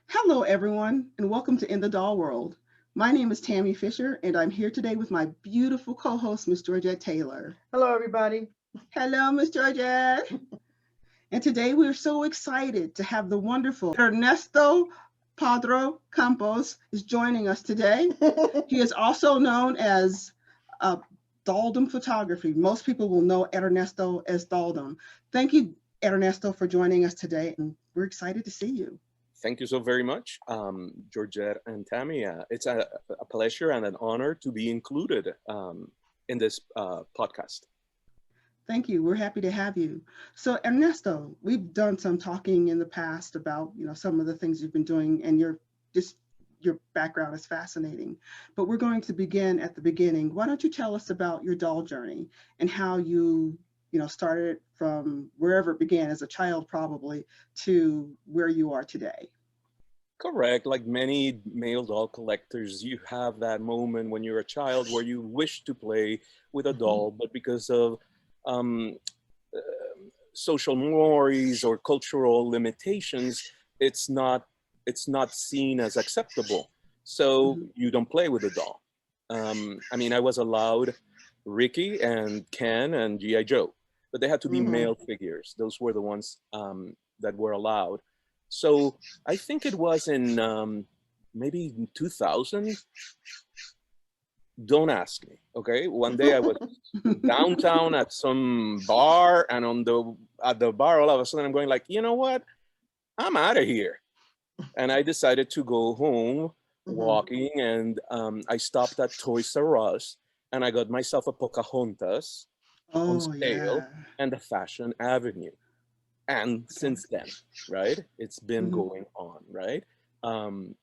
Hello, everyone, and welcome to In the Doll World. My name is Tammy Fisher, and I'm here today with my beautiful co host, Miss Georgette Taylor. Hello, everybody. Hello, Miss Georgette. And today we're so excited to have the wonderful Ernesto Padró-Campos is joining us today. He is also known as Dolldom Photography. Most people will know Ernesto as Dolldom. Thank you, Ernesto, for joining us today, and we're excited to see you. Thank you so very much, Georgette and Tammy. It's a pleasure and an honor to be included in this podcast. Thank you. We're happy to have you. So Ernesto, we've done some talking in the past about, some of the things you've been doing, and your background is fascinating. But we're going to begin at the beginning. Why don't you tell us about your doll journey and how you started from wherever it began as a child probably to where you are today? Correct. Like many male doll collectors, you have that moment when you're a child where you wish to play with a Mhm. doll, but because of um, uh, social mores or cultural limitations, it's not it's not seen as acceptable. So Mhm. you don't play with the doll. I mean, I was allowed Ricky and Ken and GI Joe, but they had to be Hmm. male figures. Those were the ones that were allowed. So I think it was in maybe in 2000. Don't ask me. Okay, one day I was downtown at some bar, and at the bar, all of a sudden I'm going like, you know what? I'm out of here, and I decided to go home Hmm. walking, and I stopped at Toys R Us, and I got myself a Pocahontas on Oh sale yeah. and the Fashion Avenue, and Okay. since then, right, it's been Mhm. going on, right? Um,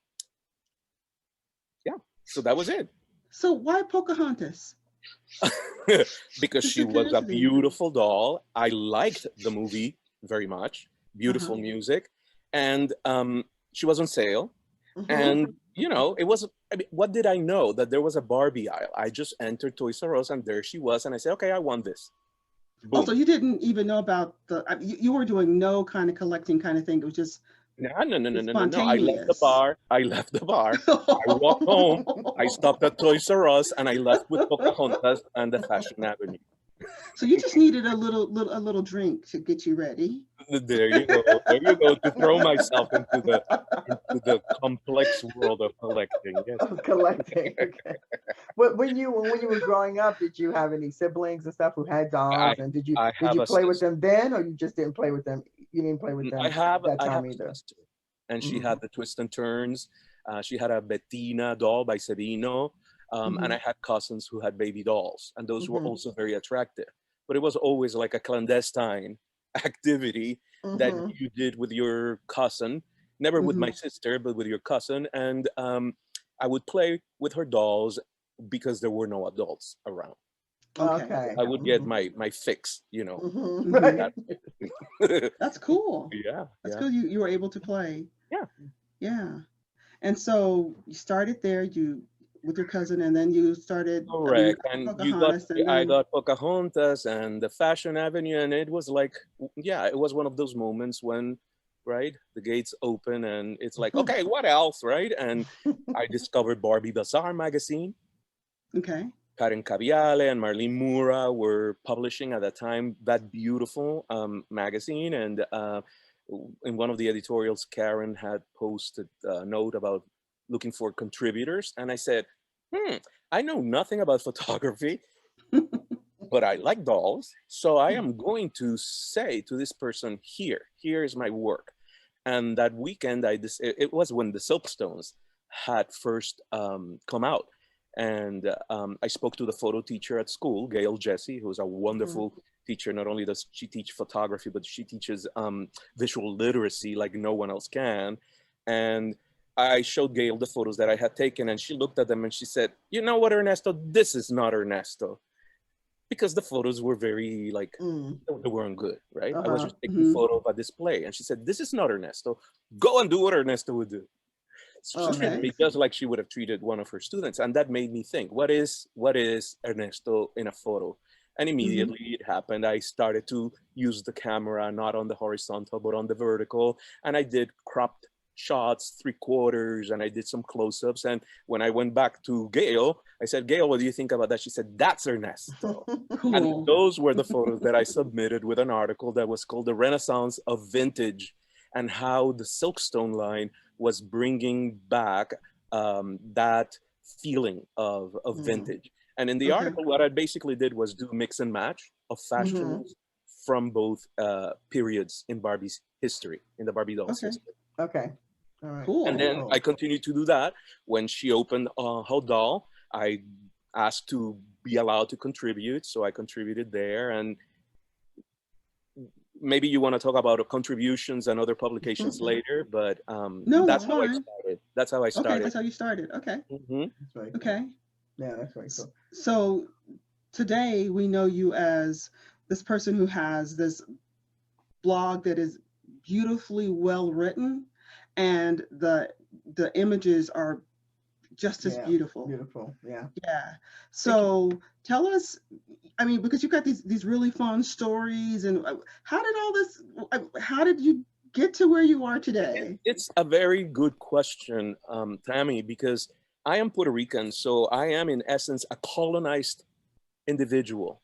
yeah, so that was it. So why Pocahontas? Because Just she a was a curiosity. beautiful doll. I liked the movie very much. Uh-huh. Beautiful music, and she was on sale. Hmm. And it was. I mean, what did I know that there was a Barbie aisle? I just entered Toys R Us, and there she was, and I said, "Okay, I want this." Also, Boom. you didn't even know about you were doing no kind of collecting kind of thing. It was just No, no, no, no, no, no, no. I left the spontaneous. bar. I left the bar. I walked home. I stopped at Toys R Us, and I left with Pocahontas and the Fashion Avenue. So you just needed a little drink to get you ready. There you go. There you go. To throw myself into the complex world of collecting. Yes. Of collecting. Okay. But when you were growing up, did you have any siblings and stuff who had I dolls? And did you I did have you a play with sister. them then, or you just didn't play with them? You didn't play with I them have that I have time a either. sister, and she Hmm. had the twists and turns. She had a Bettina doll by Sevino, and Hmm. I had cousins who had baby dolls, and those were Hmm. also very attractive. But it was always like a clandestine activity that Hmm. you did with your cousin, never with my Hmm. sister, but with your cousin, and I would play with her dolls because there were no adults around. Okay. So Okay. I would get Hmm. my fix. Hmm. Hmm. Right. That way. That's cool. Yeah, That's yeah, cool. You were able to play. yeah. Yeah. And so you started there, you with your cousin, and then you started. I mean, you Correct. got And Pocahontas, and I then got Pocahontas and the Fashion Avenue, and it was like, yeah, it was one of those moments when, right, the gates open and it's like, okay, what else, right? And I discovered Barbie Bazaar magazine. okay. Karen Caviale and Marlene Mura were publishing at that time that beautiful magazine. And in one of the editorials, Karen had posted a note about looking for contributors. And I said, hmm, I know nothing about photography, but I like dolls. So I am going to say to this person, here is my work. And that weekend, it was when the Silkstones had first come out. And I spoke to the photo teacher at school, Gail Jesse, who's a Hmm. wonderful teacher. Not only does she teach photography, but she teaches visual literacy like no one else can. And I showed Gail the photos that I had taken, and she looked at them and she said, "You know what, Ernesto? This is not Ernesto." Because the photos were very like Mm. they weren't good, right? I was Uh-huh. just taking Hmm. photo of a display, and she said, "This is not Ernesto. Go and do what Ernesto would do." So she treated Okay. Okay. me just like she would have treated one of her students, and that made me think, what is Ernesto in a photo? And Hmm. immediately it happened. I started to use the camera not on the horizontal but on the vertical, and I did cropped shots, 3/4, and I did some close-ups. And when I went back to Gail, I said, Gail, what do you think about that? She said, that's Ernesto. Cool. And those were the photos that I submitted with an article that was called The Renaissance of Vintage, and how the Silkstone line was bringing back that feeling of vintage. And in the article, what I basically did was do mix and match of fashions from both periods in Barbie's history, in the Barbie doll's history. Okay. All right. Cool. And then I continued to do that. When she opened her doll, I asked to be allowed to contribute. So I contributed there. And maybe you want to talk about contributions and other publications later, but no, that's how I started. That's how I started. Okay, that's how you started. Okay. That's right. Okay. Yeah, that's right. Cool. So today we know you as this person who has this blog that is beautifully well written, and the images are just as beautiful. Beautiful, yeah. Yeah. So tell us, I mean, because you've got these really fun stories, and how did you get to where you are today? It's a very good question, Tammy, because I am Puerto Rican, so I am in essence a colonized individual.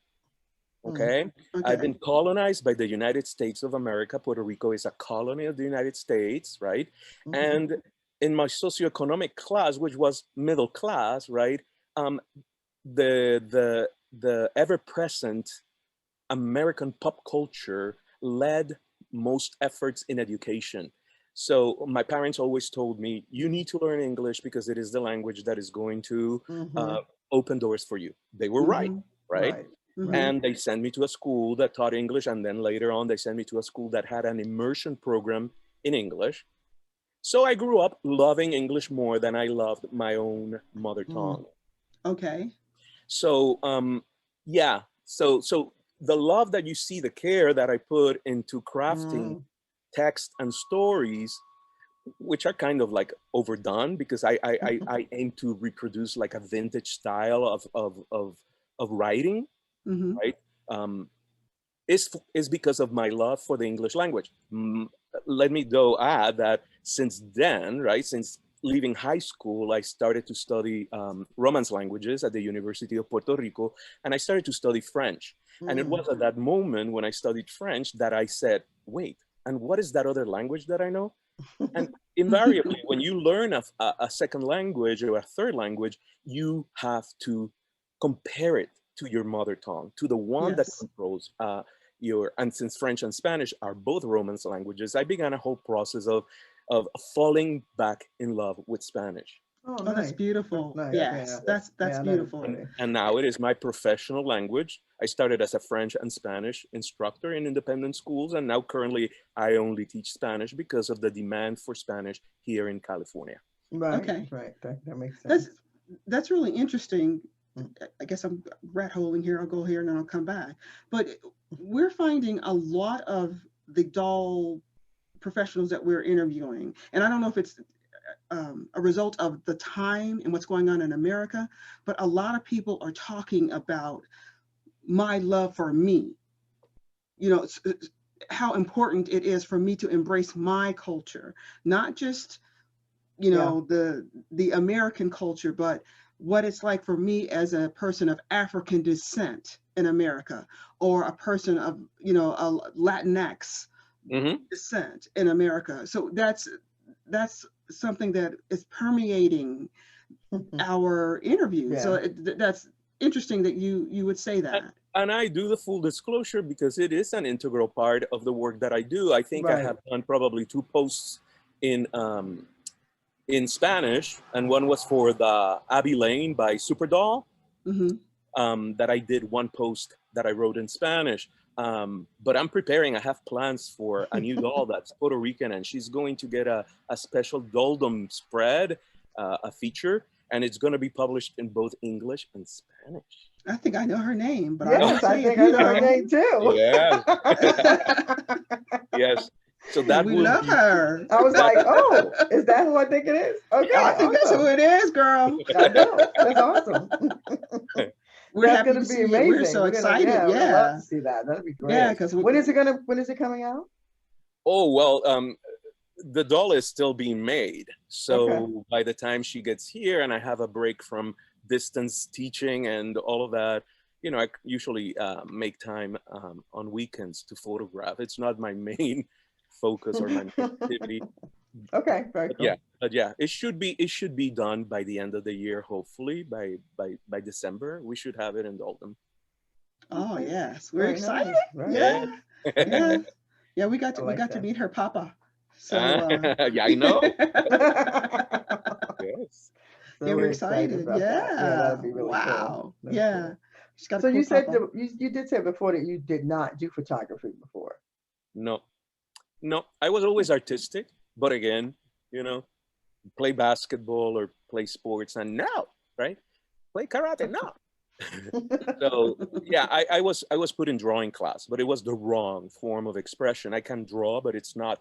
Okay? I've been colonized by the United States of America. Puerto Rico is a colony of the United States, right? And in my socioeconomic class, which was middle class, right? The ever-present American pop culture led most efforts in education. So my parents always told me, you need to learn English because it is the language that is going to open doors for you. They were right? And they sent me to a school that taught English. And then later on, they sent me to a school that had an immersion program in English. So I grew up loving English more than I loved my own mother tongue. Okay. So, yeah. So the love that you see, the care that I put into crafting text and stories, which are kind of like overdone because I aim to reproduce like a vintage style of writing. Right, is because of my love for the English language. Let me though add that since then, right, since leaving high school, I started to study Romance languages at the University of Puerto Rico, and I started to study French. And it was at that moment when I studied French that I said, wait, and what is that other language that I know? And invariably, when you learn a second language or a third language, you have to compare it to your mother tongue, to the one that controls and since French and Spanish are both Romance languages, I began a whole process of falling back in love with Spanish. Oh, that's beautiful. Yes, that's beautiful. And now it is my professional language. I started as a French and Spanish instructor in independent schools, and now currently I only teach Spanish because of the demand for Spanish here in California. Right, okay. Right, that makes sense. That's really interesting. I guess I'm rat holing here. I'll go here and then I'll come back. But we're finding a lot of the doll professionals that we're interviewing, and I don't know if it's a result of the time and what's going on in America, but a lot of people are talking about my love for me. You know, how important it is for me to embrace my culture, not just, you know, the American culture, but what it's like for me as a person of African descent in America, or a person of, you know, a Latinx descent in America. So that's something that is permeating our interviews. So that's interesting that you would say that. And I do the full disclosure because it is an integral part of the work that I do. I think I have done probably 2 posts in Spanish, and one was for the Abby Lane by Superdoll, that I did 1 post that I wrote in Spanish. But I'm preparing, I have plans for a new doll that's Puerto Rican, and she's going to get a special Dolldom spread, a feature, and it's going to be published in both English and Spanish. I think I know her name, but I think I know her name too. Yeah. Yes. So that we love her. I was like, oh, is that who I think it is? Okay, yeah, I think that's who it is, girl. I know. That's awesome. That's going to be amazing. We're so excited. We'd love to see that. That'd be great. Yeah, because when is it coming out? Oh, well, the doll is still being made. So Okay. by the time she gets here and I have a break from distance teaching and all of that, I usually make time on weekends to photograph. It's not my main focus or my main activity. Okay, very But cool. yeah, it should be done by the end of the year. Hopefully by December, we should have it in Dolldom. Oh Okay. yes, we're Very excited. nice. Very Yeah. nice. Yeah, yeah, yeah. We got I to we like got to that. meet her papa. So Yeah, I know. Yes. yeah, So we're excited excited. about that. Yeah, Yeah. that'd be really cool. Wow. That's Yeah. cool. She's got a So cool you said papa. you did say before that you did not do photography before. No, no. I was always artistic, but again, you know, play basketball or play sports, and now, right? Play karate now. So yeah, I was put in drawing class, but it was the wrong form of expression. I can draw, but it's not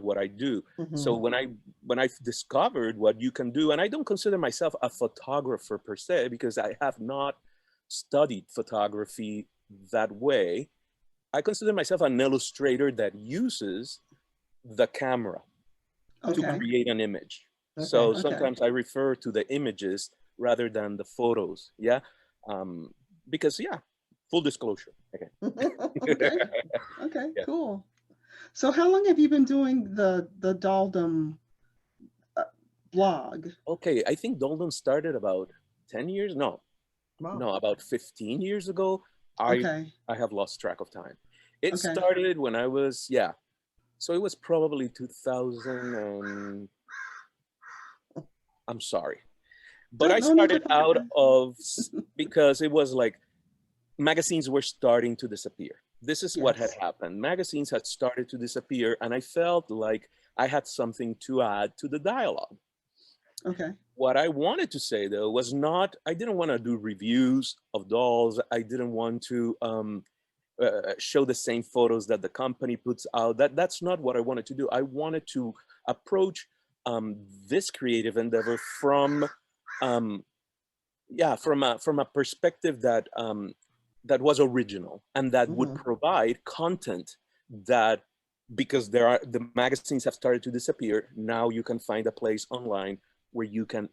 what I do. So Mhm. when I discovered what you can do, and I don't consider myself a photographer per se because I have not studied photography that way. I consider myself an illustrator that uses the camera to Okay. Okay. create an image. Okay. So Okay. sometimes I refer to the images rather than the photos. Yeah. Um, because yeah, full disclosure. Okay. Okay. Okay. Yeah. Cool. So how long have you been doing the Dolldom uh, blog? Okay. I think Dolden started about 10 years. No, Wow. no, about 15 years ago. I Okay. I have lost track of time. It Okay. started when I was, yeah. So it was probably 2000 and I'm sorry. But No, I no, no, started that's out fine. of because it was like magazines were starting to disappear. This is what had Yes. happened. Magazines had started to disappear, and I felt like I had something to add to the dialogue. Okay. What I wanted to say though was not, I didn't want to do reviews of dolls. I didn't want to show the same photos that the company puts out. That's not what I wanted to do. I wanted to approach this creative endeavor from um, yeah, from a perspective that was original and that would Mhm. provide content that, because the magazines have started to disappear, now you can find a place online where you can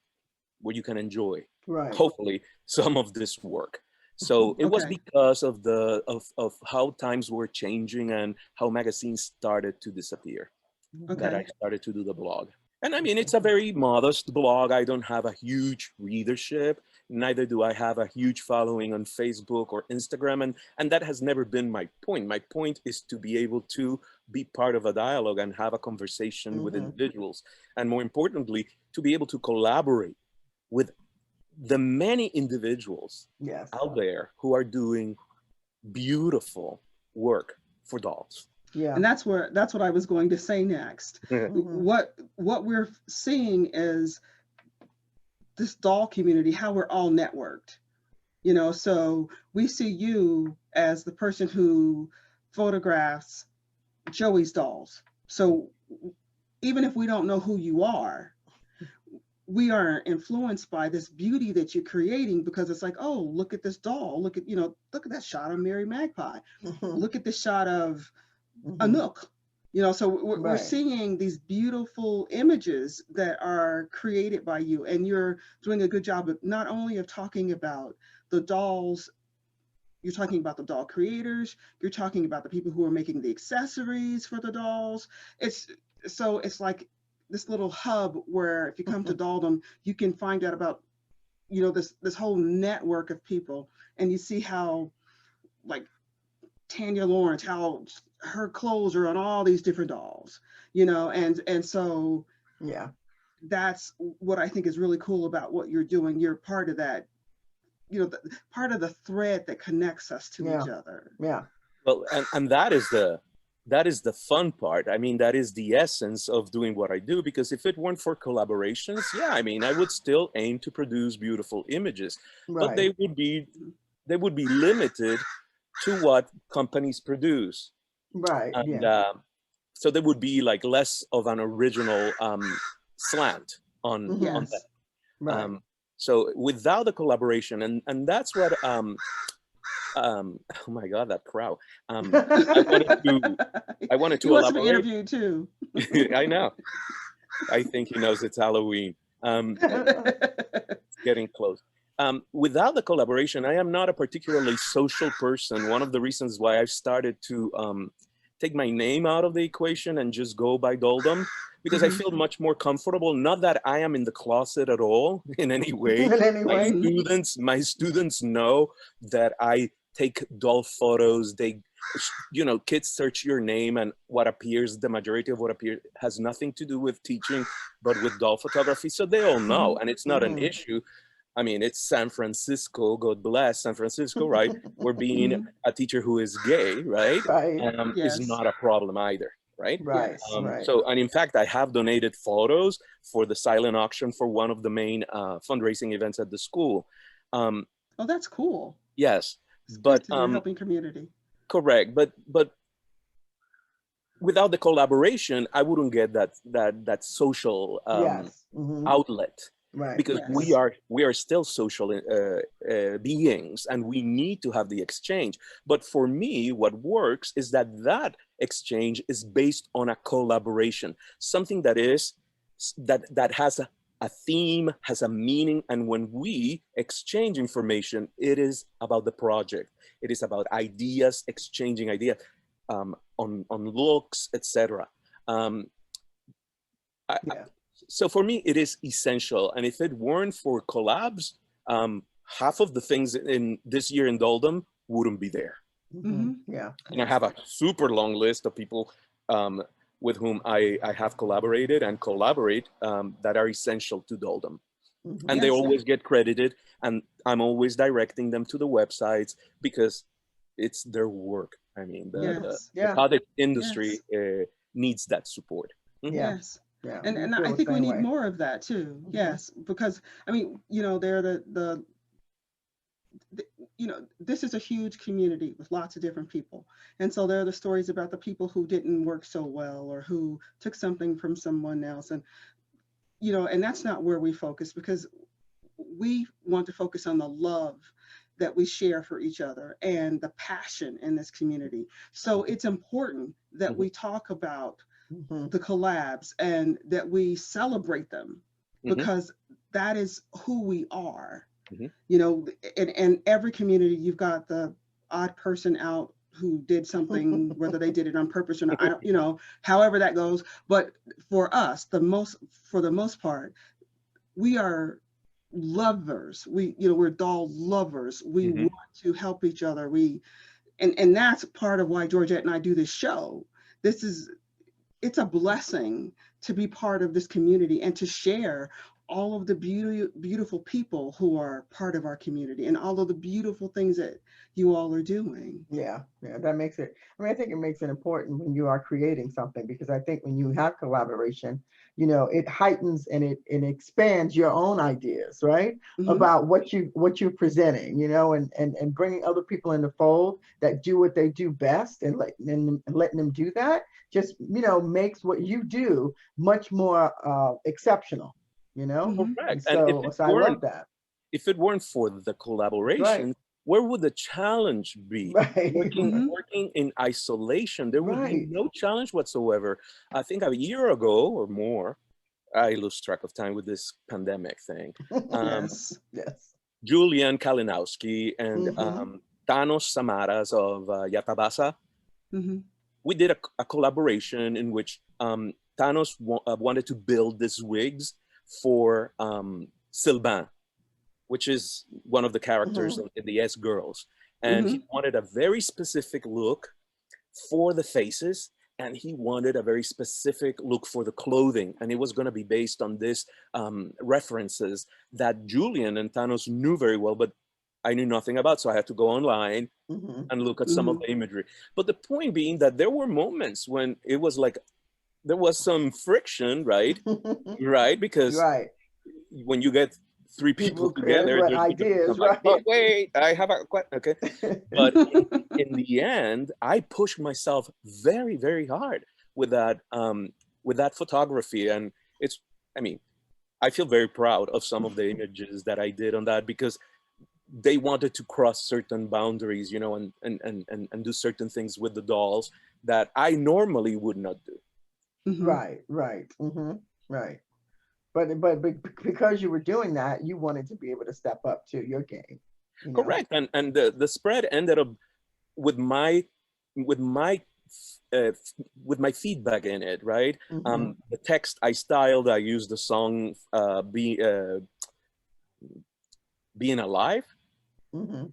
enjoy, Right. hopefully, some of this work. So it was Okay. because of how times were changing and how magazines started to disappear that I Okay. started to do the blog. And I mean, it's a very modest blog. I don't have a huge readership. Neither do I have a huge following on Facebook or Instagram. And that has never been my point. My point is to be able to be part of a dialogue and have a conversation with Mhm. individuals. And more importantly, to be able to collaborate with the many individuals Yes. out there who are doing beautiful work for dolls. Yeah. And that's what I was going to say next. Mhm. What we're seeing is this doll community, how we're all networked. So we see you as the person who photographs Joey's dolls. So even if we don't know who you are, we are influenced by this beauty that you're creating because it's like, oh, look at this doll. Look at that shot of Mary Magpie. Mhm. Look at this shot of Mhm. Anouk. So we're Right. seeing these beautiful images that are created by you, and you're doing a good job of not only of talking about the dolls, you're talking about the doll creators, you're talking about the people who are making the accessories for the dolls. It's like this little hub where if you come to Dolldom, you can find out about this whole network of people, and you see how, like, Tanya Lawrence, how her clothes are on all these different dolls, and so Yeah. that's what I think is really cool about what you're doing. You're part of that, part of the thread that connects us to Yeah. each other. Yeah. Well, and that is the fun part. I mean, that is the essence of doing what I do, because if it weren't for collaborations, yeah, I mean, I would still aim to produce beautiful images, but Right. they would be limited to what companies produce. Right. And Yeah. so there would be like less of an original slant on Mhm. that. Yes. Right. Um, so without the collaboration, and that's what Oh my God, that crow. I wanted He to wants to be elaborate. interviewed too. I know. I think he knows it's Halloween. It's getting close. Without the collaboration, I am not a particularly social person. One of the reasons why I've started to take my name out of the equation and just go by Dolldom, because I Mhm. feel much more comfortable. Not that I am in the closet at all in any way. In any way. My students know that I take doll photos. They, kids search your name, and what appears, the majority of what appears has nothing to do with teaching, but with doll photography. So they all know, and it's not an Mhm. issue. I mean, it's San Francisco, God bless San Francisco, right? Where being Mhm. a teacher who is gay, right, Right, is Yes. not a problem either, right? right, Yes. right. So, and in fact, I have donated photos for the silent auction for one of the main fundraising events at the school. Um, Oh, that's cool. yes, It's good but that you're helping community. correct, but without the collaboration, I wouldn't get that social Yes. Hmm. outlet, Right. because Right. Yes. we are still social beings, and we need to have the exchange. But for me, what works is that exchange is based on a collaboration, something that has a theme, has a meaning, and when we exchange information, it is about the project. It is about ideas, exchanging ideas on looks, etc. Um, Yeah. so for me, it is essential. And if it weren't for collabs, half of the things in this year in Dolldom wouldn't be there. Hmm. Mhm. Yeah. And I have a super long list of people with whom I have collaborated and collaborate that are essential to Dolldom. Hmm. And they Yes. always get credited, and I'm always directing them to the websites because it's their work. I mean, Yes. the Yeah. cottage Yes. industry needs that support. Mhm. Yeah. Yes. Yeah. We And I feel the think we same need way. more of that too. Hmm. Yes, because I mean, they're this is a huge community with lots of different people. And so there are the stories about the people who didn't work so well or who took something from someone else. And, and that's not where we focus, because we want to focus on the love that we share for each other and the passion in this community. So it's important that Mhm. we talk about Hmm. the collabs and that we celebrate them, Mhm. because that is who we are. Mhm. In every community, you've got the odd person out who did something, whether they did it on purpose or not. I don't, however that goes. But for us, for the most part, we are lovers. We're doll lovers. We Mhm. want to help each other. And that's part of why Georgette and I do this show. This is It's a blessing to be part of this community and to share all of the beautiful people who are part of our community and all of the beautiful things that you all are doing. Yeah, yeah, that makes it. I mean, I think it makes it important when you are creating something, because I think when you have collaboration, it heightens and it expands your own ideas, right? Hmm. About what you're presenting, and bringing other people in the fold that do what they do best, and letting them do that just makes what you do much more exceptional, Hmm. and Correct. And so I love that. if it weren't for the Right, collaboration, where would the challenge be? right, Hmm. Working in isolation, there would be right. no challenge whatsoever. I think a year ago or more, I lose track of time with this pandemic thing. Um, Yes. Yes. Julian Kalinowski and Hmm. Thanos Samaras of Yatabasa, Hmm. we did a collaboration in which Thanos wanted to build these wigs for Sylvain, which is one of the characters Hmm. in the S Girls. And he Hmm. wanted a very specific look for the faces, and he wanted a very specific look for the clothing. And it was going to be based on this references that Julian and Thanos knew very well, but I knew nothing about. So I had to go online Hmm. and look at some of Hmm. the imagery. But the point being that there were moments when it was like there was some friction, right? Right, because Right. when you get three people People create together, what there's going to be some ideas, like, right? oh wait, I have a question. Okay, but in the end, I pushed myself very, very hard with that photography, and it's. I mean, I feel very proud of some of the images that I did on that because they wanted to cross certain boundaries, you know, and do certain things with the dolls that I normally would not do. Hmm. Right, right, right. But because you were doing that, you wanted to be able to step up to your game, you know? Correct. And the spread ended up with my with my uh, with my feedback in it, right? Mm-hmm. The text I styled, I used the song being alive. Mm-hmm.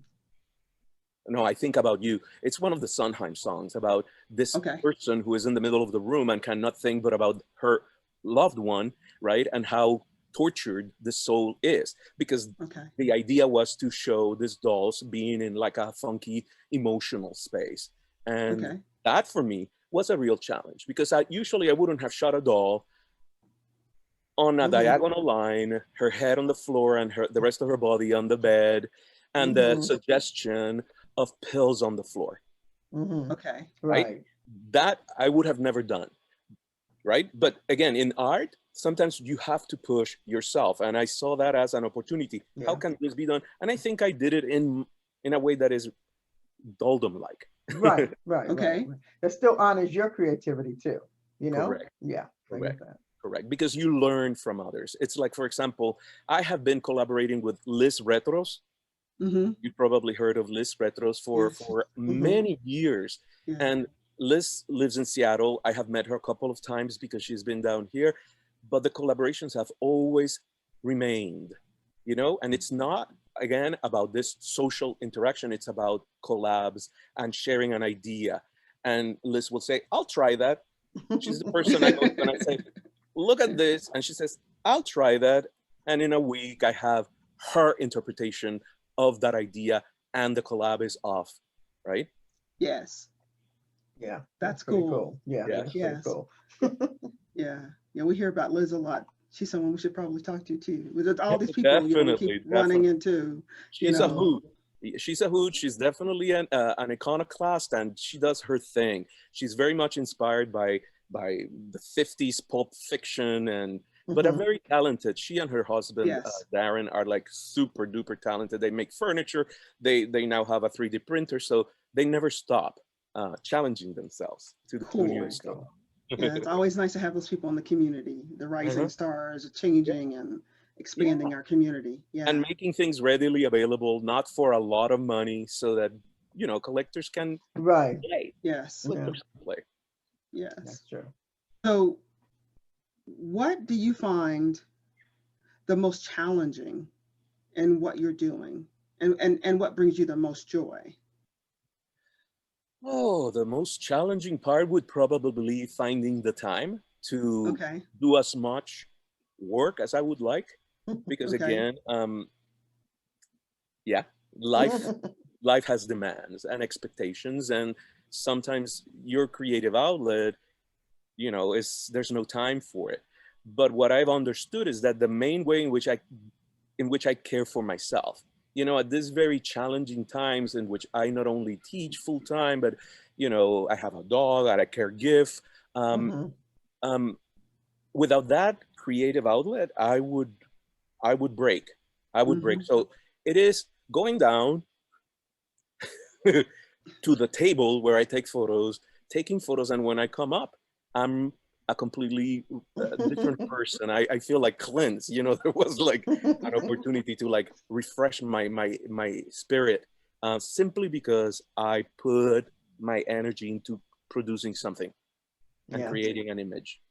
No, I think about you. It's one of the Sondheim songs about this Okay. person who is in the middle of the room and cannot think but about her loved one, right? And how tortured the soul is. Because Okay. the idea was to show these dolls being in like a funky emotional space. And Okay. that for me was a real challenge because usually I wouldn't have shot a doll on a Mm-hmm. diagonal line, her head on the floor and the rest of her body on the bed, and the Mm-hmm. suggestion of pills on the floor, Mm-hmm. Okay. right? Right. That I would have never done, right? But again, in art, sometimes you have to push yourself, and I saw that as an opportunity. How Yeah. can this be done? And I think I did it in a way that is Dolldom like. Right, right, right, Okay. right. That still honors your creativity too, you know? Correct, Yeah, I get correct. that. Correct, because you learn from others. It's like, for example, I have been collaborating with Liz Retros. Hmm. You probably heard of Liz Retros Yes. for Mm-hmm. many years. Yeah. And Liz lives in Seattle. I have met her a couple of times because she's been down here, but the collaborations have always remained, you know, and it's not, again, about this social interaction. It's about collabs and sharing an idea. And Liz will say, I'll try that. She's the person I go to and I say, look at this. And she says, I'll try that. And in a week, I have her interpretation of that idea and the collab is off, right? Yes. Yeah, that's That's pretty cool. cool. Yeah, Yeah, that's pretty Yes. cool. Yeah. Yeah. We hear about Liz a lot. She's someone we should probably talk to too. With all these people, we keep definitely, running definitely. into, you She's a know, hoot. She's a hoot. She's definitely an iconoclast, and she does her thing. She's very much inspired by the '50s pulp fiction, and but are Mm-hmm. very talented. She and her husband yes. Darren are like super duper talented. They make furniture. They now have a 3D printer, so they never stop challenging themselves to do new Very Cool. stuff. cool. Yeah. It's always nice to have those people in the community, the rising Uh-huh. stars, Yeah, changing and yeah, expanding our community. and Yeah. making things readily available, not for a lot of money, so that collectors can Right. play, Yes. let Yeah, them play. Yes. that's true. So, what do you find the most challenging in what you're doing, and what brings you the most joy? Oh, the most challenging part would probably be finding the time to Okay. do as much work as I would like, because Okay. again, yeah, life life has demands and expectations, and sometimes your creative outlet, is there's no time for it. But what I've understood is that the main way in which I care for myself. At these very challenging times in which I not only teach full time, but I have a dog, I care give. Um, Hmm. um, Without that creative outlet, I would break. I would break. Hmm. So it is going down to the table where I take photos, taking photos, and when I come up, I'm a completely different person. I feel like cleansed. There was like an opportunity to like refresh my spirit, simply because I put my energy into producing something and Yeah, creating an image.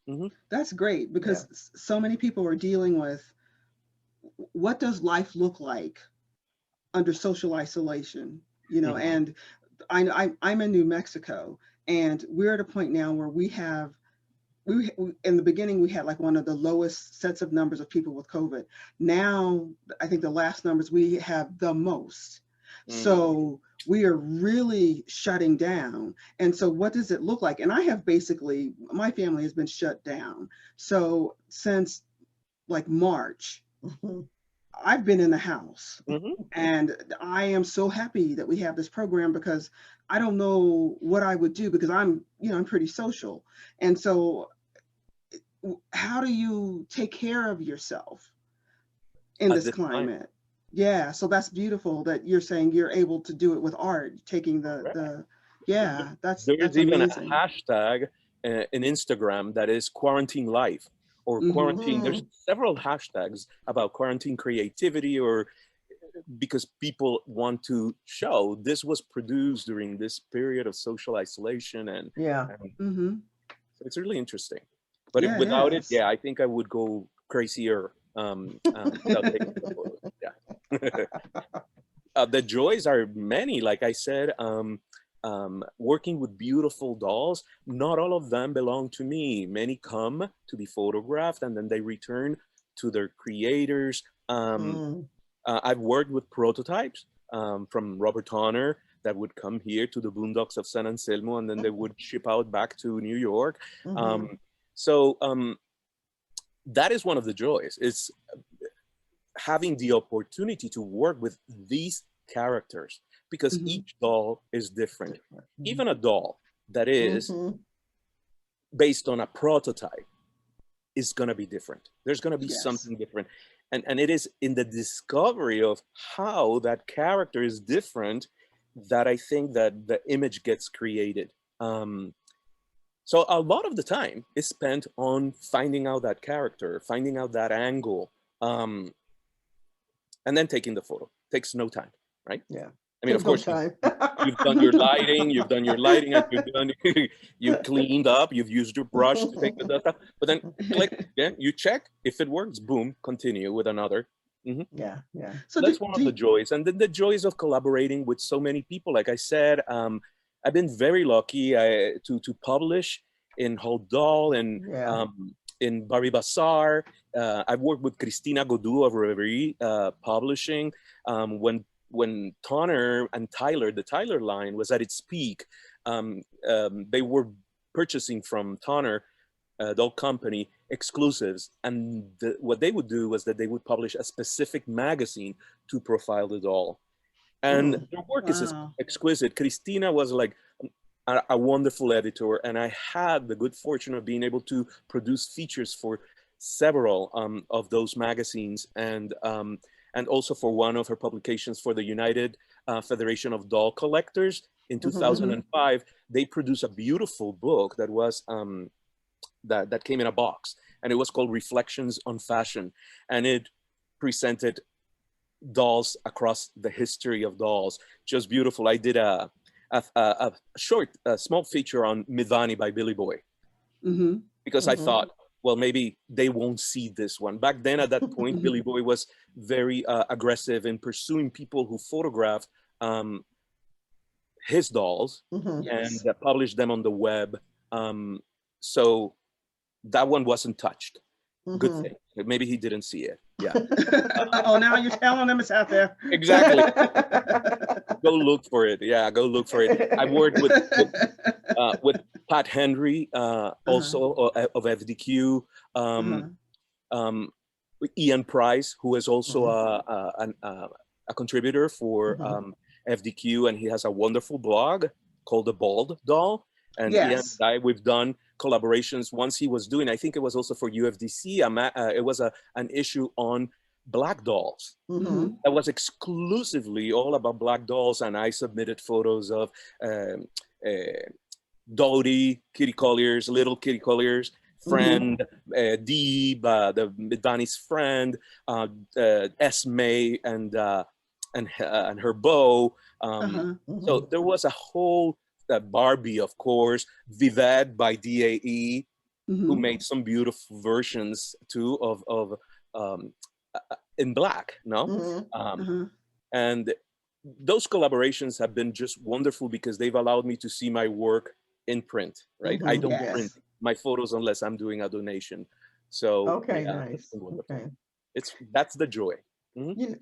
That's great yeah. because so many people are dealing with what does life look like under social isolation, Hmm. and I'm in New Mexico, and we're at a point now where we in the beginning we had like one of the lowest sets of numbers of people with COVID. Now I think the last numbers we have the most. Hmm. So we are really shutting down. And so what does it look like? And I have basically, my family has been shut down. So since like March, Mhm. I've been in the house. Hmm. And I am so happy that we have this program because I don't know what I would do because I'm pretty social. And so how do you take care of yourself in At this this time, climate? Yeah, so that's beautiful that you're saying you're able to do it with art, taking yeah, There's that's even a amazing. hashtag in Instagram that is quarantine life or Mm-hmm. quarantine. There's several hashtags about quarantine creativity, or because people want to show this was produced during this period of social isolation, Yeah. and Mm-hmm. so it's really interesting. But Yeah, it without it, is. yeah, I think I would go crazier without taking the photos. Yeah. The joys are many. Like I said, working with beautiful dolls, not all of them belong to me. Many come to be photographed and then they return to their creators. Mm. I've worked with prototypes from Robert Tonner that would come here to the boondocks of San Anselmo, and then they would ship out back to New York. Mm-hmm. Um, so that is one of the joys. It's having the opportunity to work with these characters, because Mm-hmm. each doll is different. Different. Even a doll that is Mm-hmm. based on a prototype is going to be different. There's going to be Yes. something different. And it is in the discovery of how that character is different that I think that the image gets created. So a lot of the time is spent on finding out that character, finding out that angle, um, and then taking the photo. Takes no time, right? Yeah. I mean, of Take no course, time. you've done your lighting, and you've cleaned up, you've used your brush to take the dust out, but then click, yeah, you check. If it works, boom, continue with another. Mhm. Yeah. Yeah. So That's one of the do joys. And then the joys of collaborating with so many people. Like I said, I've been very lucky to publish in Holdall and Yeah. in Barbie Bazaar. I've worked with Cristina Godou of Reverie Publishing. When Tonner and Tyler, the Tyler line, was at its peak, they were purchasing from Tonner doll company exclusives, and what they would do was that they would publish a specific magazine to profile the doll, and Mm. their work is wow. exquisite. Christina was like a wonderful editor, and I had the good fortune of being able to produce features for several of those magazines, and also for one of her publications for the United Federation of Doll Collectors in Mm-hmm. 2005. They produced a beautiful book that was that came in a box, and it was called Reflections on Fashion, and it presented dolls across the history of dolls. Just beautiful. I did a short, a small feature on Midvani by Billy Boy, Mm-hmm. because I Mm-hmm. thought, well, maybe they won't see this one. Back then, at that point, Mm-hmm. Billy Boy was very aggressive in pursuing people who photographed um, his dolls Mm-hmm. and Yes. published them on the web. Um, so that one wasn't touched. Good Mm-hmm. thing. Maybe he didn't see it. Yeah. Oh, now you're telling them it's out there. Exactly. Go look for it. Yeah, go look for it. I worked with Pat Henry, Uh-huh. also of FDQ. Uh-huh. Um, Ian Price, who is also Mhm. a contributor for Mhm. FDQ, and he has a wonderful blog called The Bald Doll. And Ian and Yes. I, we've done collaborations. Once he was doing, I think it was also for UFDC. It was an issue on black dolls Mm-hmm. Mhm. that was exclusively all about black dolls, and I submitted photos of um, uh, Dodie, Kitty Collier's, little Kitty Collier's Mhm. friend, Deeb, the Midvani's friend, Esme, and her beau. Uh-huh. So Mhm. there was a whole Barbie, of course, Vived by DAE, who Mm-hmm. made some beautiful versions too of um, in black, no? Mhm. Um, Uh-huh. and those collaborations have been just wonderful because they've allowed me to see my work in print, right? I Mhm. don't Yeah. print Yes. my photos unless I'm doing a donation. So Okay. yeah, it's Nice. been wonderful. Okay. That's the joy. Mhm.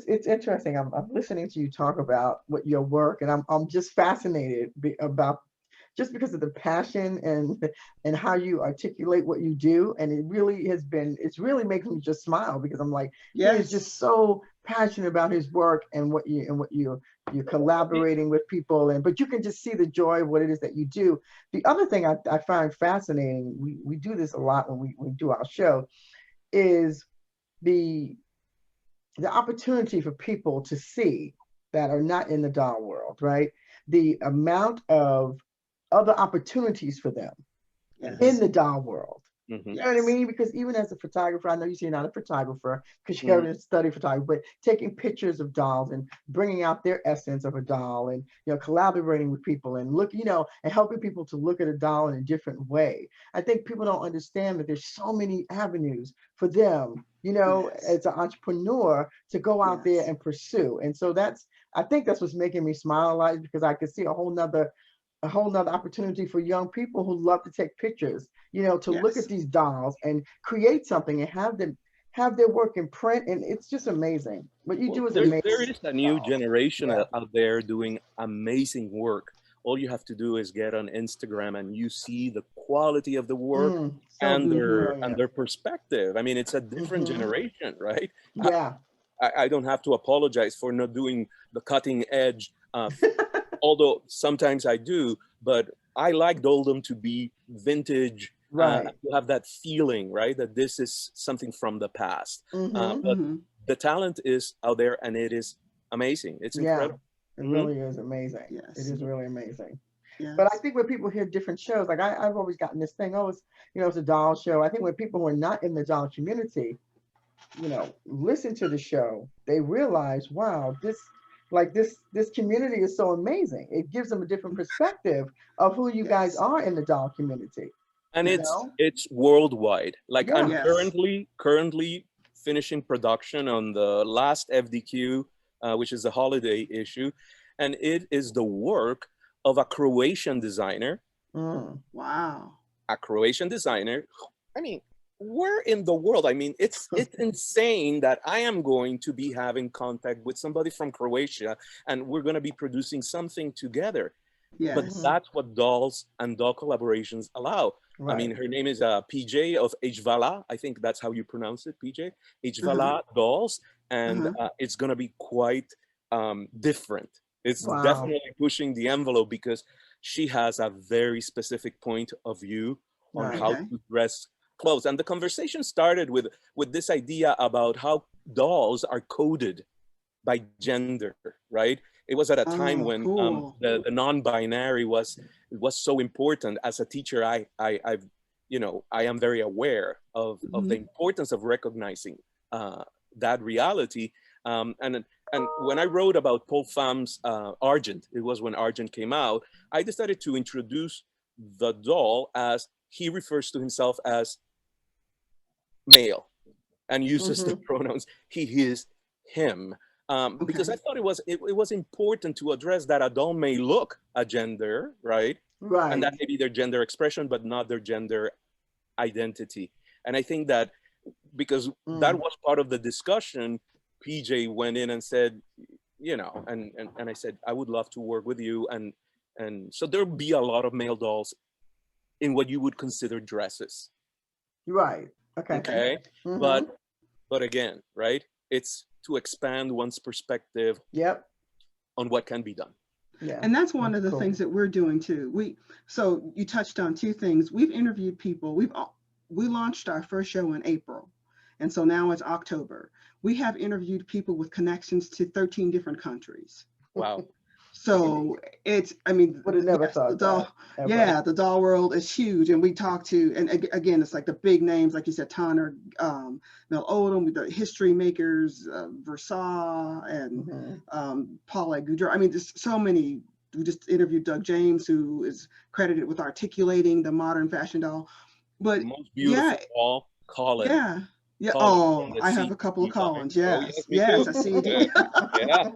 It's interesting. I'm listening to you talk about what your work, and I'm just fascinated about just because of the passion and how you articulate what you do, and it's really making me just smile because I'm like, he is Yes. just so passionate about his work and what you're collaborating with people, and but you can just see the joy of what it is that you do. The other thing I find fascinating, we do this a lot when we do our show, is the the opportunity for people to see that are not in the doll world, right? The amount of other opportunities for them in Yes. the doll world. Hmm. You know what I Yes. mean? Because even as a photographer, I know you say you're not a photographer because you Hmm. haven't studied photography, but taking pictures of dolls and bringing out their essence of a doll, and collaborating with people and look, and helping people to look at a doll in a different way. I think people don't understand that there's so many avenues for them, Yes. as an entrepreneur to go out there Yes. and pursue. And so I think that's what's making me smile a lot, is because I could see a whole nother opportunity for young people who love to take pictures, to look at Yes. these dolls and create something and have their work in print. And it's just amazing. What you Well, do is there amazing. is a new Dolls. generation Yeah. out there doing amazing work. All you have to do is get on Instagram and you see the quality of the work So and brilliant. their perspective. I mean, it's a different Hmm. generation, right? I, Yeah. I don't have to apologize for not doing the cutting edge, although sometimes I do, but I like Dolldom to be vintage, Right. to have that feeling, right? That this is something from the past. Hmm. But Hmm. the talent is out there and it is amazing. It's Yeah. incredible. It Hmm. really is amazing. It Yes. is really amazing. But I Yes. think when people hear different shows, like I've always gotten this thing, oh, it's a doll show. I think when people who are not in the doll community, listen to the show, they realize, wow, this community is so amazing. It gives them a different perspective of who you guys Yes. are in the doll community, And you Yes. know? it's worldwide. Like I'm Yeah. Yes. currently finishing production on the last FDQ, which is the holiday issue, and it is the work of a Croatian designer. Mm. Wow. A Croatian designer. I mean, where in the world? I mean, it's insane that I am going to be having contact with somebody from Croatia, and we're going to be producing something together. But Yes. Hmm. that's what dolls and doll collaborations allow. I mean, Right. her name is PJ of Hvala. I think that's how you pronounce it, PJ. Uh-huh. Hvala Dolls. And Uh-huh. it's going to be quite different. It's Wow. definitely pushing the envelope because she has a very specific point of view on Right. how Okay. to dress clothes. And the conversation started with this idea about how dolls are coded by gender, right? It was at a time Oh, when cool. the non-binary was so important. As a teacher, I am very aware of the Hmm. importance of recognizing that reality. And when I wrote about Paul Fam's Argent, it was when Argent came out, I decided to introduce the doll as he refers to himself as male and uses the Hmm. pronouns he, his, him. Because I Okay. thought it was important to address that a doll may look a gender, right? And that Right. may be their gender expression, but not their gender identity. And I think that because that Mm. was part of the discussion, PJ went in and said, and I said, I would love to work with you. And so there'll be a lot of male dolls in what you would consider dresses. Right. Okay. Okay. Okay. Hmm. But again, right? It's to expand one's perspective Yep. on what can be done. Yeah. And that's one That's of the things cool. that we're doing too. So you touched on two things. We've interviewed people. We launched our first show in April. And so now it's October. We have interviewed people with connections to 13 different countries. Wow. So I mean, Would have never yes, thought that ever. yeah, the doll world is huge. And we talk to, and again, it's like the big names, like you said, Tanner, Mel Odom, the history makers, Versailles, and Hmm. Paula Goudreau. I mean, there's so many. We just interviewed Doug James, who is credited with articulating the modern fashion doll. But The most yeah, beautiful doll, Colin. yeah, yeah. Colin from Oh, the I have a couple of CD line. Collins. Oh Yes, yes, me yes, too. I see it. Yeah.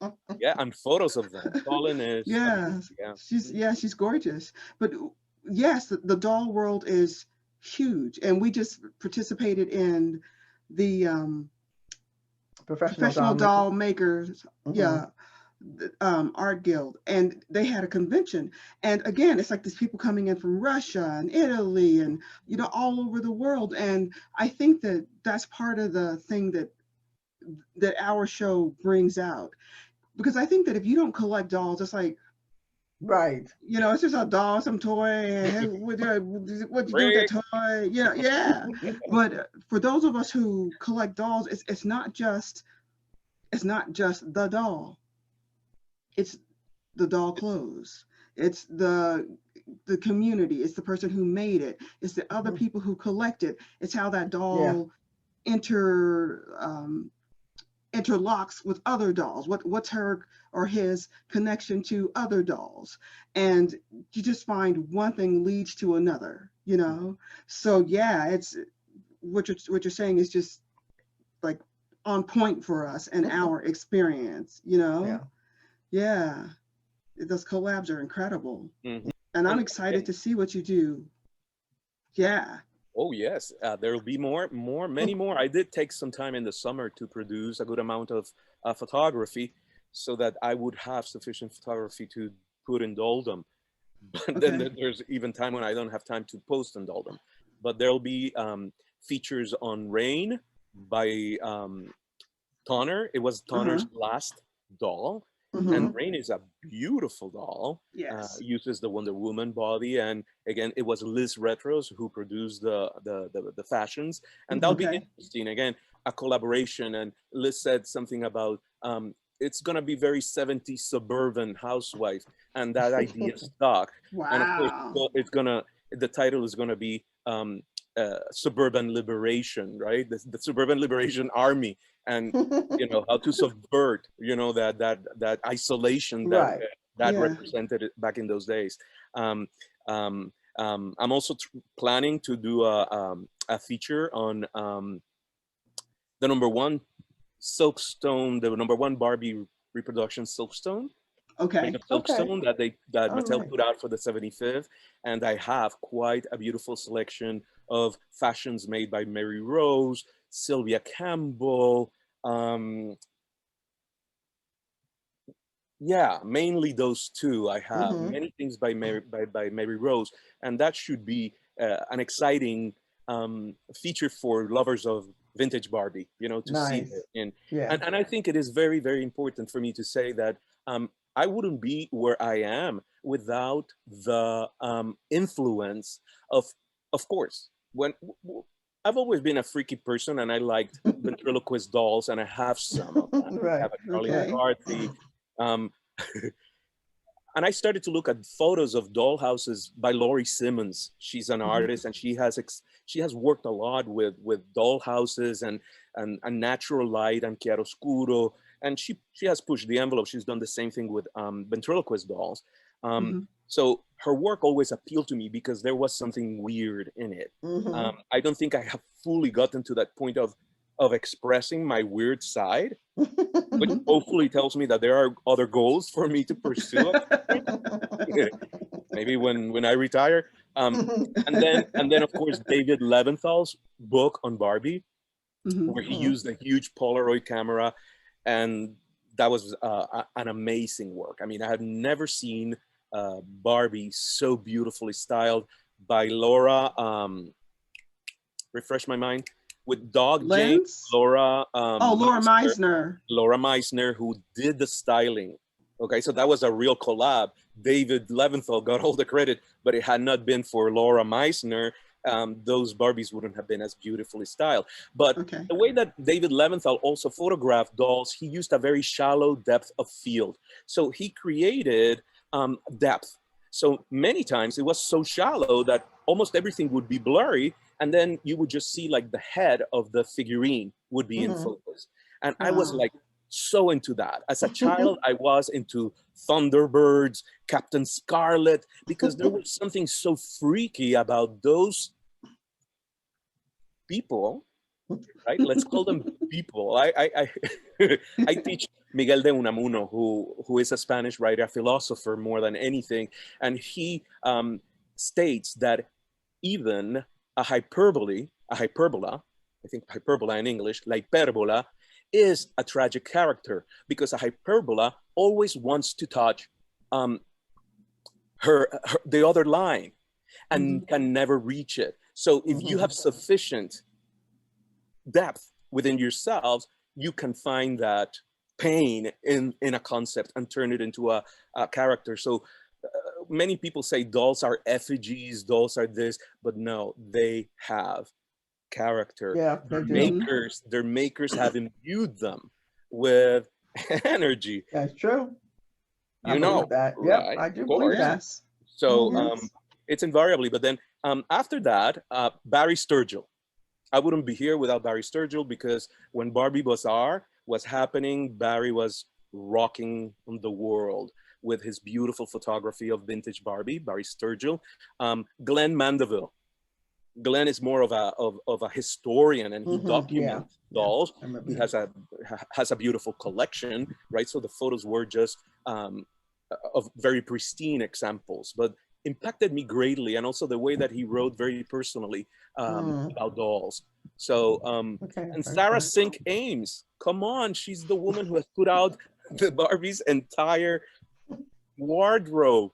Yeah. Yeah, and photos of them. Colin is amazing. Yes, Yeah. she's gorgeous. But yes, the doll world is huge, and we just participated in the Professional professional doll makers. doll makers, Hmm. yeah, art guild, and they had a convention. And again, it's like these people coming in from Russia and Italy, and all over the world. And I think that that's part of the thing that our show brings out, because I think that if you don't collect dolls, it's like, Right. it's just a doll, some toy, and hey, what you do with that Rick. toy? Yeah. But for those of us who collect dolls, it's not just it's not just the doll. It's the doll clothes. It's the community. It's the person who made it. It's the other Mhm. people who collect it. It's how that Yeah. doll interlocks with other dolls. What's her or his connection to other dolls? And you just find one thing leads to another, you know? So yeah, it's what you're saying is just like on point for us and our experience, you know? Yeah. Yeah. Those collabs are incredible. Mhm. And I'm And excited to see what you do. Yeah. oh yes, there'll be many more. I did take some time in the summer to produce a good amount of photography, so that I would have sufficient photography to put in Dolldom. But then Okay. there's even time when I don't have time to post in Dolldom. But there'll be features on Rain by Tonner. It was Uh-huh. Tonner's last doll, and Mm-hmm. Mm-hmm. Rain is a beautiful doll. Yes. Uses the Wonder Woman body, and again, it was Liz Retros who produced the fashions, and that'll be Okay. interesting. Again, a collaboration, and Liz said something about it's gonna be very 70s suburban housewife, and that idea stuck. And of course, Wow. it's gonna the title is gonna be suburban liberation, right? The suburban liberation army, and how to subvert that isolation that Right. that Yeah. represented it back in those days. um, I'm also planning to do a feature on the number one Silkstone, the number one Barbie reproduction Silkstone, made Okay. of Okay. silkstone that All Mattel right. put out for the 75th, and I have quite a beautiful selection of fashions made by Mary Rose, Sylvia Campbell. Um, yeah, mainly those two. I have Mm-hmm. many things by Mary Rose, and that should be an exciting feature for lovers of vintage Barbie. To see her Nice. in, Yeah. and I think it is very very important for me to say that I wouldn't be where I am without the influence of of course when. I've always been a freaky person, and I liked ventriloquist dolls, and I have some of them. I Right. have a Charlie Right. Okay. McCarthy, um, and I started to look at photos of dollhouses by Laurie Simmons. She's an Mm-hmm. artist, and she has worked a lot with dollhouses and natural light and chiaroscuro, and she has pushed the envelope. She's done the same thing with ventriloquist dolls. Um, Mm-hmm. so her work always appealed to me because there was something weird in it. Mm-hmm. I don't think I have fully gotten to that point of expressing my weird side, which Mm-hmm. hopefully tells me that there are other goals for me to pursue at some point. Maybe when I retire. And then of course David Leventhal's book on Barbie, Mm-hmm. where he used a huge Polaroid camera, and that was an amazing work. I mean, I had never seen Barbie so beautifully styled by Laura. Refresh my mind, with Dog Jane, Lens. Laura Oh, Laura Meisner, Meisner. Laura Meisner, who did the styling. Okay, so that was a real collab. David Leventhal got all the credit, but it had not been for Laura Meisner, those Barbies wouldn't have been as beautifully styled. But Okay. the way that David Leventhal also photographed dolls, he used a very shallow depth of field. So he created depth. So many times it was so shallow that almost everything would be blurry, and then you would just see like the head of the figurine would be in Mm-hmm. focus. And I was Wow. like so into that. As a child, I was into Thunderbirds, Captain Scarlet, because there was something so freaky about those people, right? Let's call them people. I teach Miguel de Unamuno, who is a Spanish writer, a philosopher more than anything, and he states that even a hyperbola, I think hyperbola in English, la hyperbola, is a tragic character because a hyperbola always wants to touch um, the other line Mm-hmm. and can never reach it. So if you Mm-hmm. have sufficient depth within yourselves, you can find that pain in a concept and turn it into a character. So many people say dolls are effigies, dolls are this, but no, they have character. Yeah, they Their do. Mm-hmm. makers, their makers have imbued them with energy. That's true. I You believe know, that. Yep, right? I do Of believe course. that. Yes. So Yes. it's invariably. But then after that, Barry Sturgill. I wouldn't be here without Barry Sturgill, because when Barbie Bazaar was happening, Barry was rocking the world with his beautiful photography of vintage Barbie, Barry Sturgill. Glenn Mandeville. Glenn is more of a historian, and he Yeah. documents dolls. I remember He him. has a beautiful collection, right? So the photos were just of very pristine examples, but impacted me greatly, and also the way that he wrote very personally about dolls. So Okay. and Very Sarah cool. Sink Ames, come on, she's the woman who has put out the Barbie's entire wardrobe,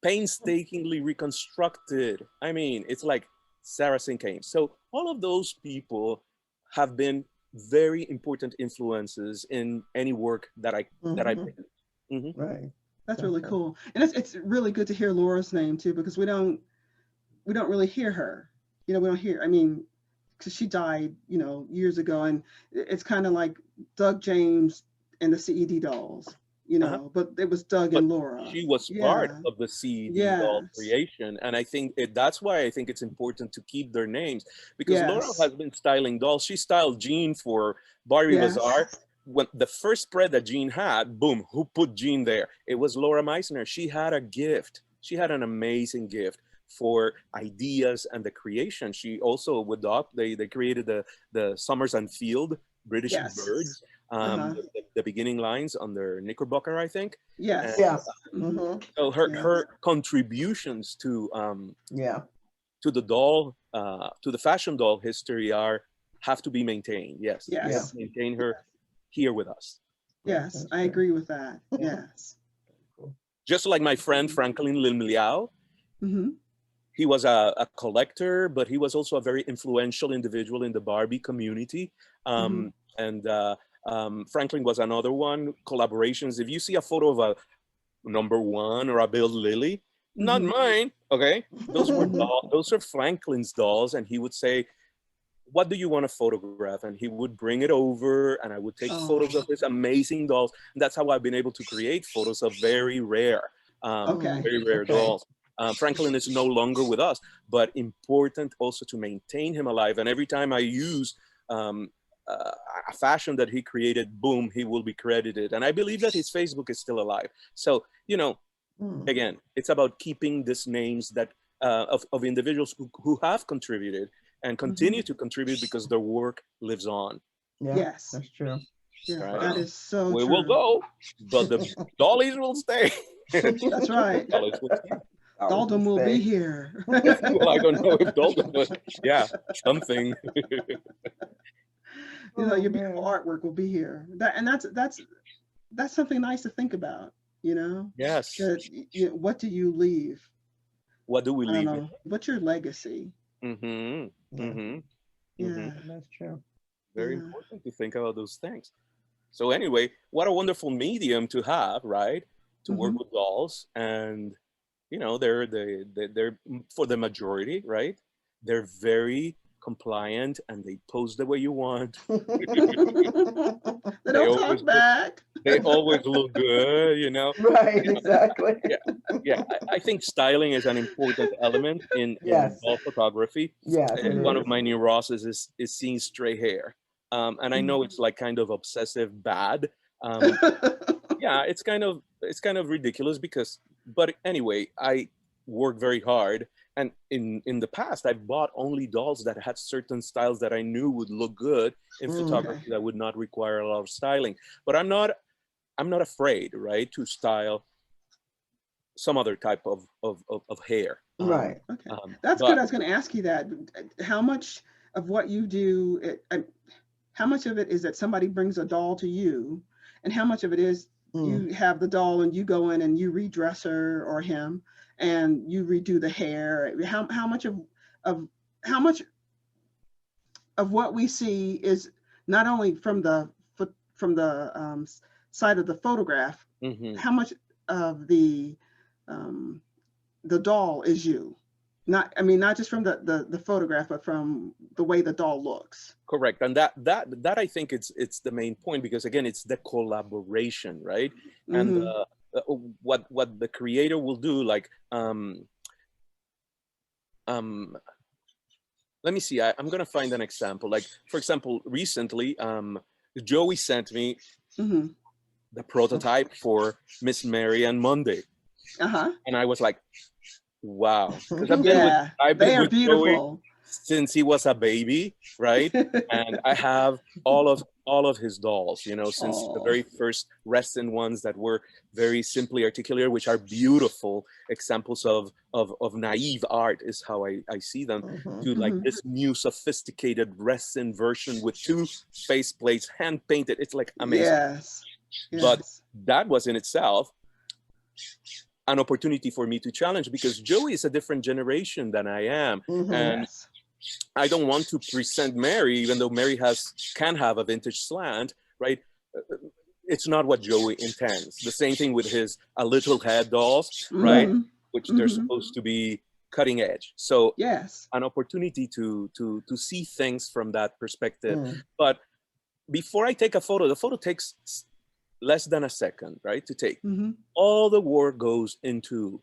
painstakingly reconstructed. I mean, it's like Sarah Sink Ames. So all of those people have been very important influences in any work that I produce. Right. That's really Okay. cool. And it's really good to hear Laura's name too, because we don't really hear her. We don't hear, I mean, because she died, years ago, and it's kind of like Doug James and the CED dolls, but it was Doug But and Laura. she was part Yeah. of the CED doll Yes. creation, and I think that's why I think it's important to keep their names, because Laura Yes. has been styling dolls. She styled Jean for Barbie Yes. Bazaar. When the first spread that Jean had, boom, who put Jean there? It was Laura Meisner. She had a gift. She had an amazing gift for ideas and the creation. She also, with Doc, they created the Summers and Field British Yes. birds, Uh-huh. the beginning lines on their Knickerbocker, I think. Yes. And, Yeah. so her Yeah. her contributions to the doll, to the fashion doll history have to be maintained. Yes, we have Yes. to maintain her here with us. Yes. That's I true. agree with that. Yeah. Yes. Just like my friend Franklin Lim Liao, Mm-hmm. he was a collector, but he was also a very influential individual in the Barbie community. And Franklin was another one. Collaborations. If you see a photo of a number one or a Bill Lilly, not mine. Okay, those were those are Franklin's dolls, and he would say, "What do you want to photograph?" And he would bring it over, and I would take photos of his amazing dolls. And that's how I've been able to create photos of very rare, very rare dolls. Franklin is no longer with us, but important also to maintain him alive. And every time I use a fashion that he created, boom, he will be credited. And I believe that his Facebook is still alive. So, again, it's about keeping these names that of individuals who have contributed and continue to contribute, because their work lives on. Yeah. Yes. That's true. Yeah. Right? That is so We true. will go, but the dollies will stay. That's right. Dollies will stay. Dolldom will be here. Well, I don't know if Dolldom, but yeah, something. Your beautiful artwork will be here. That's something nice to think about. Yes. That, what do you leave? What do we I don't leave? know. What's your legacy? Mm-hmm. Mm-hmm. Yeah. That's true. Very Yeah. important to think about those things. So anyway, what a wonderful medium to have, right? To work with dolls, and they're for the majority, right? They're very compliant, and they pose the way you want. They don't talk back. They always look good. Right. Exactly. Yeah. I think styling is an important element in Yes. doll photography. Yes. It One is. of my neuroses is seeing stray hair, and I know it's like kind of obsessive bad. Yeah, it's kind of ridiculous, but anyway, I work very hard, and in the past I bought only dolls that had certain styles that I knew would look good in photography that would not require a lot of styling. But I'm not afraid, right, to style some other type of hair. Right. Okay. That's good. I was going to ask you that. How much of what you do, how much of it is that somebody brings a doll to you, and how much of it is you have the doll and you go in and you redress her or him and you redo the hair? How much of what we see is not only from the side of the photograph? How much of the doll is you? Not, I mean, not just from the photograph, but from the way the doll looks. Correct, and that I think it's the main point, because again, it's the collaboration, right? And what the creator will do, like let me see, I'm gonna find an example. Like, for example, recently, Joey sent me the prototype for Miss Mary and Monday, and I was like, wow, because I've been with Joey since he was a baby, right? And I have all of his dolls, you know, since the very first resin ones that were very simply articulated, which are beautiful examples of naive art, is how I see them, to like this new sophisticated resin version with 2 face plates, hand painted. It's like amazing. Yes. But that was in itself an opportunity for me to challenge, because Joey is a different generation than I am. And I don't want to present Mary, even though Mary can have a vintage slant, right? It's not what Joey intends. The same thing with his A Little Head dolls, right? Which they're supposed to be cutting edge. So an opportunity to see things from that perspective. But before I take a photo, the photo takes less than a second, right, to take. All the work goes into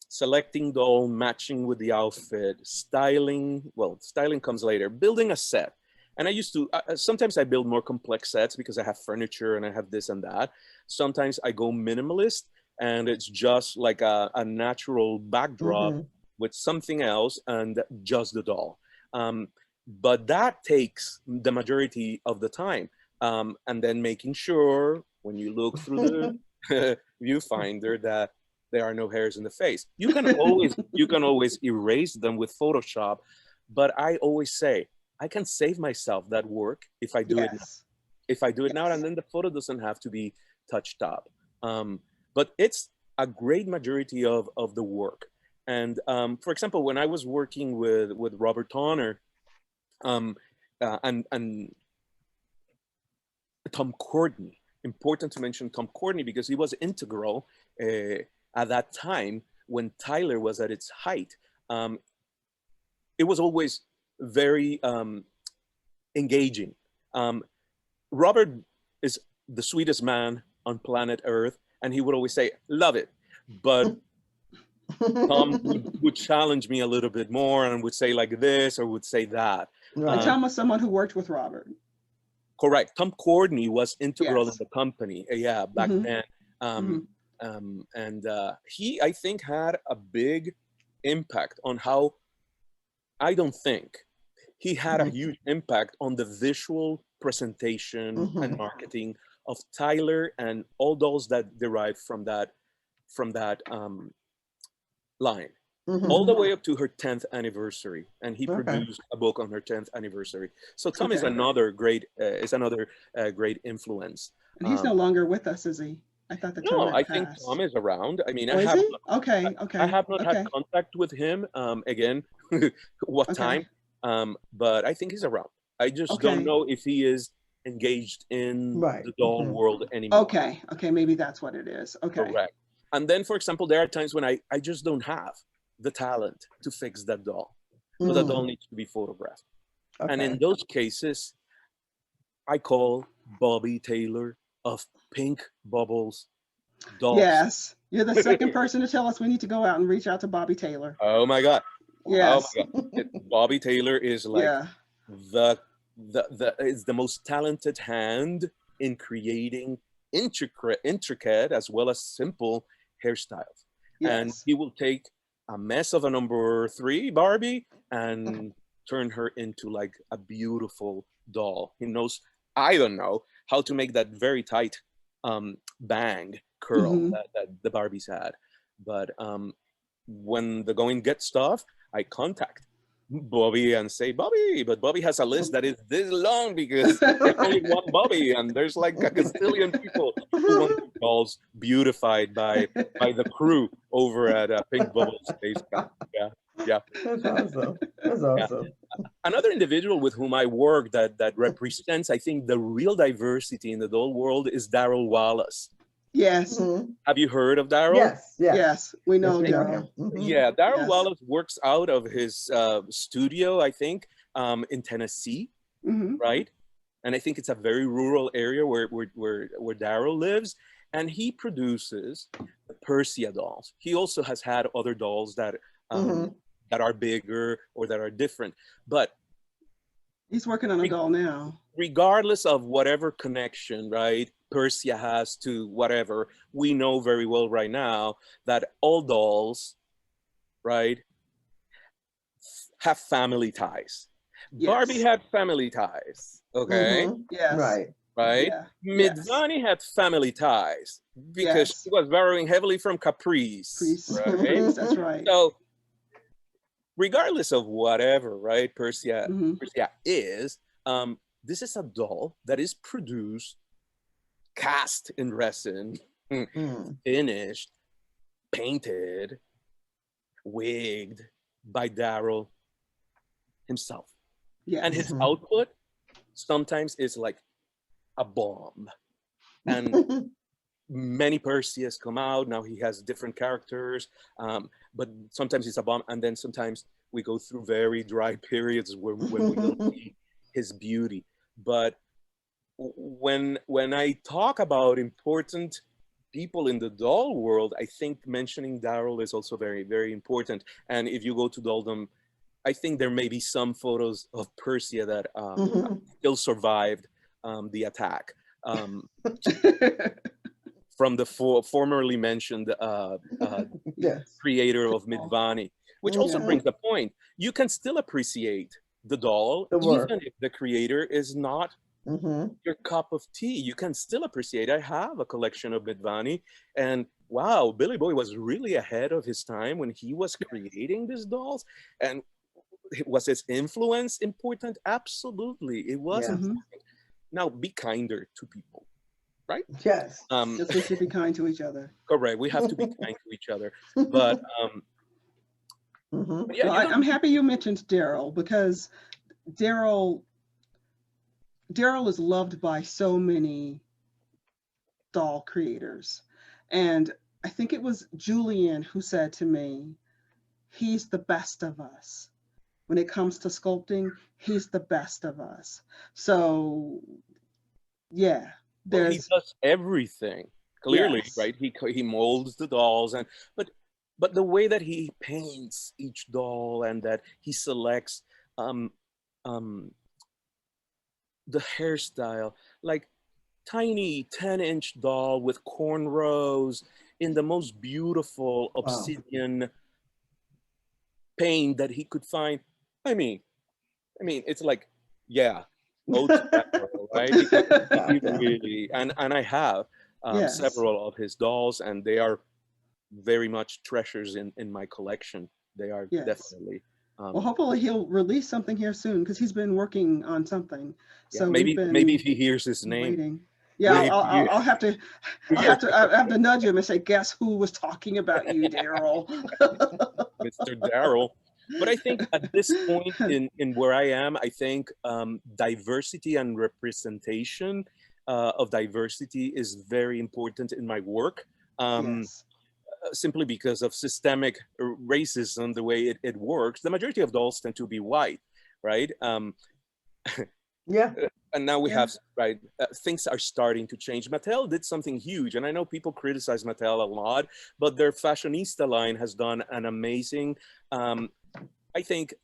selecting doll, matching with the outfit, styling. Well, styling comes later. Building a set. And I used to, sometimes I build more complex sets because I have furniture and I have this and that. Sometimes I go minimalist, and it's just like a natural backdrop with something else and just the doll. But that takes the majority of the time. And then making sure when you look through the viewfinder that there are no hairs in the face. You can always erase them with Photoshop, but I always say I can save myself that work if I do it now. If I do it now, and then the photo doesn't have to be touched up. But it's a great majority of the work. And for example, when I was working with Robert Tonner and Tom Courtney, important to mention Tom Courtney because he was integral at that time when Tyler was at its height. It was always very engaging. Robert is the sweetest man on planet Earth, and he would always say, love it. But Tom would challenge me a little bit more and would say like this or would say that. And Tom was someone who worked with Robert. Correct. Tom Courtney was integral in the company, back then. And he, I think, had a big impact on how, I don't think, he had a huge impact on the visual presentation and marketing of Tyler and all those that derived from that line. All the way up to her 10th anniversary, and he produced a book on her 10th anniversary. So Tom is another great great influence. And he's no longer with us, is he? I thought that no, Tom I passed. think Tom is around. I mean, I have not had contact with him again. What time? But I think he's around. I just don't know if he is engaged in the doll world anymore. Okay, maybe that's what it is. Okay, correct. And then, for example, there are times when I just don't have the talent to fix that doll. So the doll needs to be photographed. And in those cases, I call Bobby Taylor of Pink Bubbles Dolls. Yes, you're the second person to tell us we need to go out and reach out to Bobby Taylor. Oh my God. Yes. Oh my God. Bobby Taylor is like is the most talented hand in creating intricate as well as simple hairstyles. And he will take a mess of a number 3 Barbie and turn her into like a beautiful doll. He knows, I don't know, how to make that very tight bang curl that the Barbies had. But when the going gets tough, I contact Bobby and say, Bobby, but Bobby has a list that is this long because there's only one Bobby and there's like a gazillion people who want the dolls beautified by the crew over at Pink Bubbles Space Camp. Yeah. That's awesome. That's awesome. Yeah. Another individual with whom I work that represents, I think, the real diversity in the doll world is Daryl Wallace. Yes. Mhm. Have you heard of Daryl? Yes, yes. Yes. We Yes, know we know Daryl. him. Mhm. Yeah, Daryl Yes. Wallace works out of his studio, I think, in Tennessee, Hmm. right? And I think it's a very rural area where Daryl lives, and he produces the Persia dolls. He also has had other dolls Mhm. that are bigger or that are different. But He's working on a re- doll now. regardless of whatever connection, right, Persia has to whatever, we know very well right now that all dolls, right, have family ties. Barbie Yes. had family ties, okay, Mhm. Yes. Right. right? Yeah. Yes. Midvani had family ties because she Yes. was borrowing heavily from Caprice, Priest. right? Priest. That's right. So regardless of whatever, right, Hmm. Persia is, this is a doll that is produced, cast in resin, Mm. finished, painted, wigged by Daryl himself. And his Yes. Mhm. output sometimes is like a bomb. And many Perseus come out. Now he has different characters, but sometimes it's a bomb. And then sometimes we go through very dry periods when we don't see his beauty. But when I talk about important people in the doll world, I think mentioning Daryl is also very, very important. And if you go to Dolldom, I think there may be some photos of Persia that Mhm. still survived the attack from the formerly mentioned Yes. creator of Midvani, which also brings Mhm. the point. You can still appreciate the doll, The work. even if the creator is not Mhm. your cup of tea. You can still appreciate. I have a collection of Midvani, and wow, Billy Boy was really ahead of his time when he was creating these dolls. And was his influence important? Absolutely, it was Yes. Hmm. important. Now, be kinder to people, right? Yes. Yes, we should be kind to each other. Correct. We have to be kind to each other. But Mhm. yeah, Well, you don't. I'm happy you mentioned Daryl because Daryl Daryl is loved by so many doll creators. And I think it was Julian who said to me, he's the best of us. When it comes to sculpting, he's the best of us. So, yeah, Well, he there's, does everything clearly, yes. right? He molds the dolls, and but the way that he paints each doll and that he selects um um the hairstyle, like tiny 10-inch doll with cornrows in the most beautiful Wow. obsidian paint that he could find. I mean, it's like, yeah, ode to Daryl, right? Because he Yeah. really, and I have Yes. several of his dolls, and they are very much treasures in my collection. They are Yes. definitely, Well, hopefully he'll release something here soon because he's been working on something. yeah. So we've Maybe if been he hears his name, waiting. Yeah, maybe. I'll have to, Yeah, I have to nudge him and say, guess who was talking about you, Daryl? Mr. Daryl. But I think at this point in where I am, I think diversity and representation of diversity is very important in my work. Um, Yes. Simply because of systemic racism, the way it works, the majority of dolls tend to be white, right? Yeah. And now we Yeah. have, right, things are starting to change. Mattel did something huge, and I know people criticize Mattel a lot, but their fashionista line has done an amazing, I think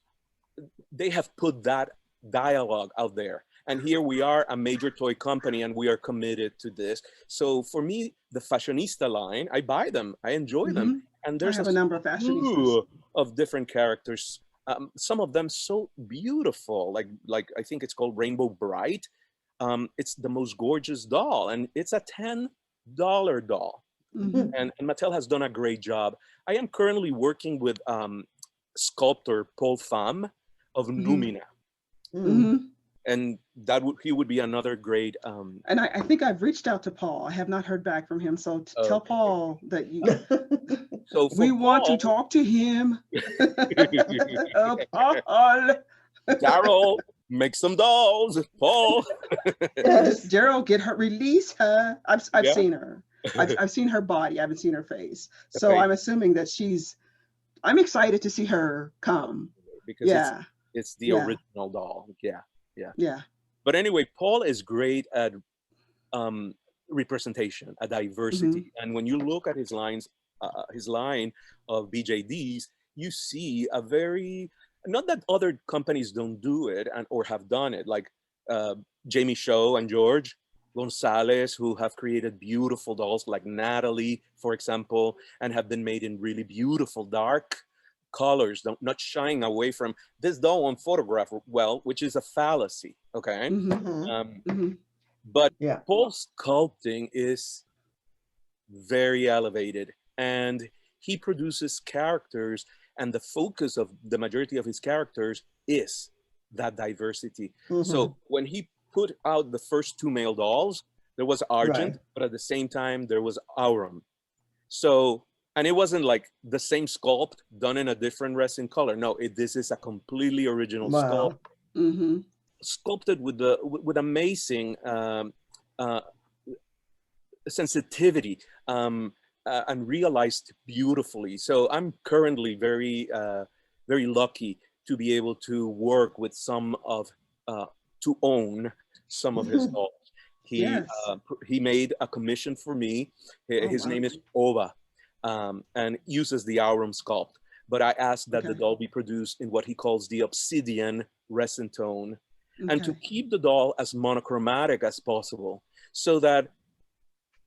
they have put that dialogue out there. And here we are, a major toy company, and we are committed to this. So for me, the fashionista line, I buy them, I enjoy them. Hmm. And I there's a have a number of fashionistas. slew of different characters. Some of them so beautiful, like I think it's called Rainbow Bright. It's the most gorgeous doll, and it's a $10 doll. Hmm. And Mattel has done a great job. I am currently working with sculptor Paul Pham of Hmm. Numina, Mm. Hmm. and he would be another great. And I think I've reached out to Paul. I have not heard back from him. So tell Okay. Paul that So for we want to Paul, talk to him. Oh, Paul. Daryl, make some dolls, Paul. Just Yes. Daryl, get her, release her. I've Yeah, seen her. I've seen her body. I haven't seen her face. So Okay, I'm assuming that I'm excited to see her come. because Yeah. it's the Yeah. original doll. Yeah, yeah. Yeah. But anyway, Paul is great at representation, a Mm-hmm. diversity. And when you look at his line of BJDs, you see a very, not that other companies don't do it or have done it, like uh, Jamie Shaw and George Gonzalez, who have created beautiful dolls like Natalie, for example, and have been made in really beautiful dark colors, not shying away from this doll on photograph well, which is a fallacy, okay? Mm-hmm. Mhm. Um, Mm-hmm. but Yeah. Paul's sculpting is very elevated, and he produces characters, and the focus of the majority of his characters is that diversity. Mhm. So when he put out the first two male dolls, there was Right. Argent, but at the same time there was Aurum. So, and it wasn't like the same sculpt done in a different resin color. No, this is a completely original sculpt, Wow. Mm-hmm. sculpted with amazing uh, sensitivity, and realized beautifully. So I'm currently very lucky to be able to work with to own some of his dolls. He Yes. he made a commission for me. Oh, His wow. name is Ova, and uses the Aurum sculpt. But I asked that the Okay. doll be produced in what he calls the obsidian resin tone, and to Okay. keep the doll as monochromatic as possible, so that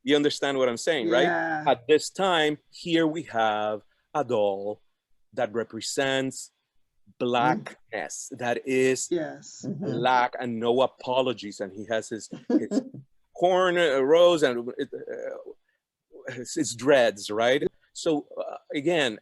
you understand what I'm saying, right? Yeah. At this time, here we have a doll that represents blackness, that is Yes. Mhm. black and no apologies. And he has his corn rows and his dreads, right? So again,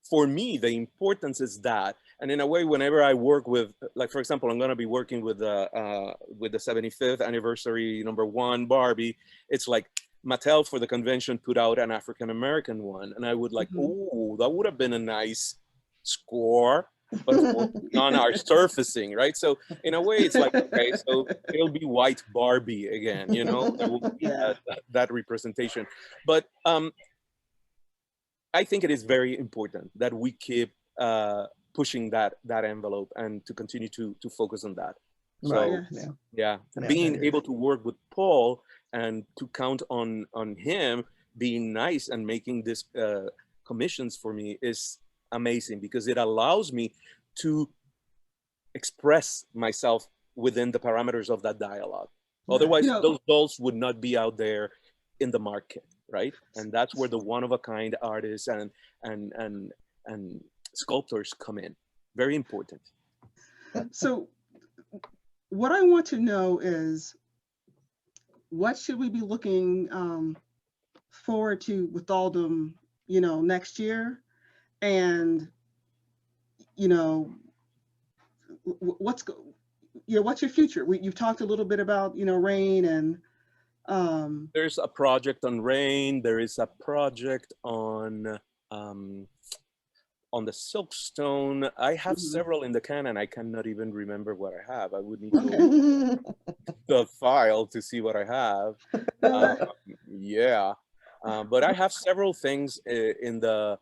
for me, the importance is that, and in a way, whenever I work with, like for example, I'm going to be working with the 75th anniversary #1 Barbie. It's like Mattel for the convention put out an African American one, and I would like, Mm-hmm. oh, that would have been a nice score, but of course, none are surfacing, right? So in a way, it's like, okay, so it'll be white Barbie again, you know, there will be Yeah. that representation, but I think it is very important that we keep pushing that envelope and to continue to focus on that. Right. So Yes. Yeah. yeah, Yeah. That being able is. to work with Paul and to count on him being nice and making this commissions for me is amazing, because it allows me to express myself within the parameters of that dialogue. Right. You Otherwise, know, those dolls would not be out there in the market, right? And that's where the one of a kind artists and and and sculptors come in. Very important. so what I want to know is what should we be looking forward to with Dolldom, next year? And, you know, what's what's your future? You've talked a little bit about, Rain and um There's a project on Rain. There is a project um, on the Silkstone. I have mhm. several in the can, and I cannot even remember what I have. I would need to Okay. open the file to see what I have. Um, Well, yeah, but I have several things in the.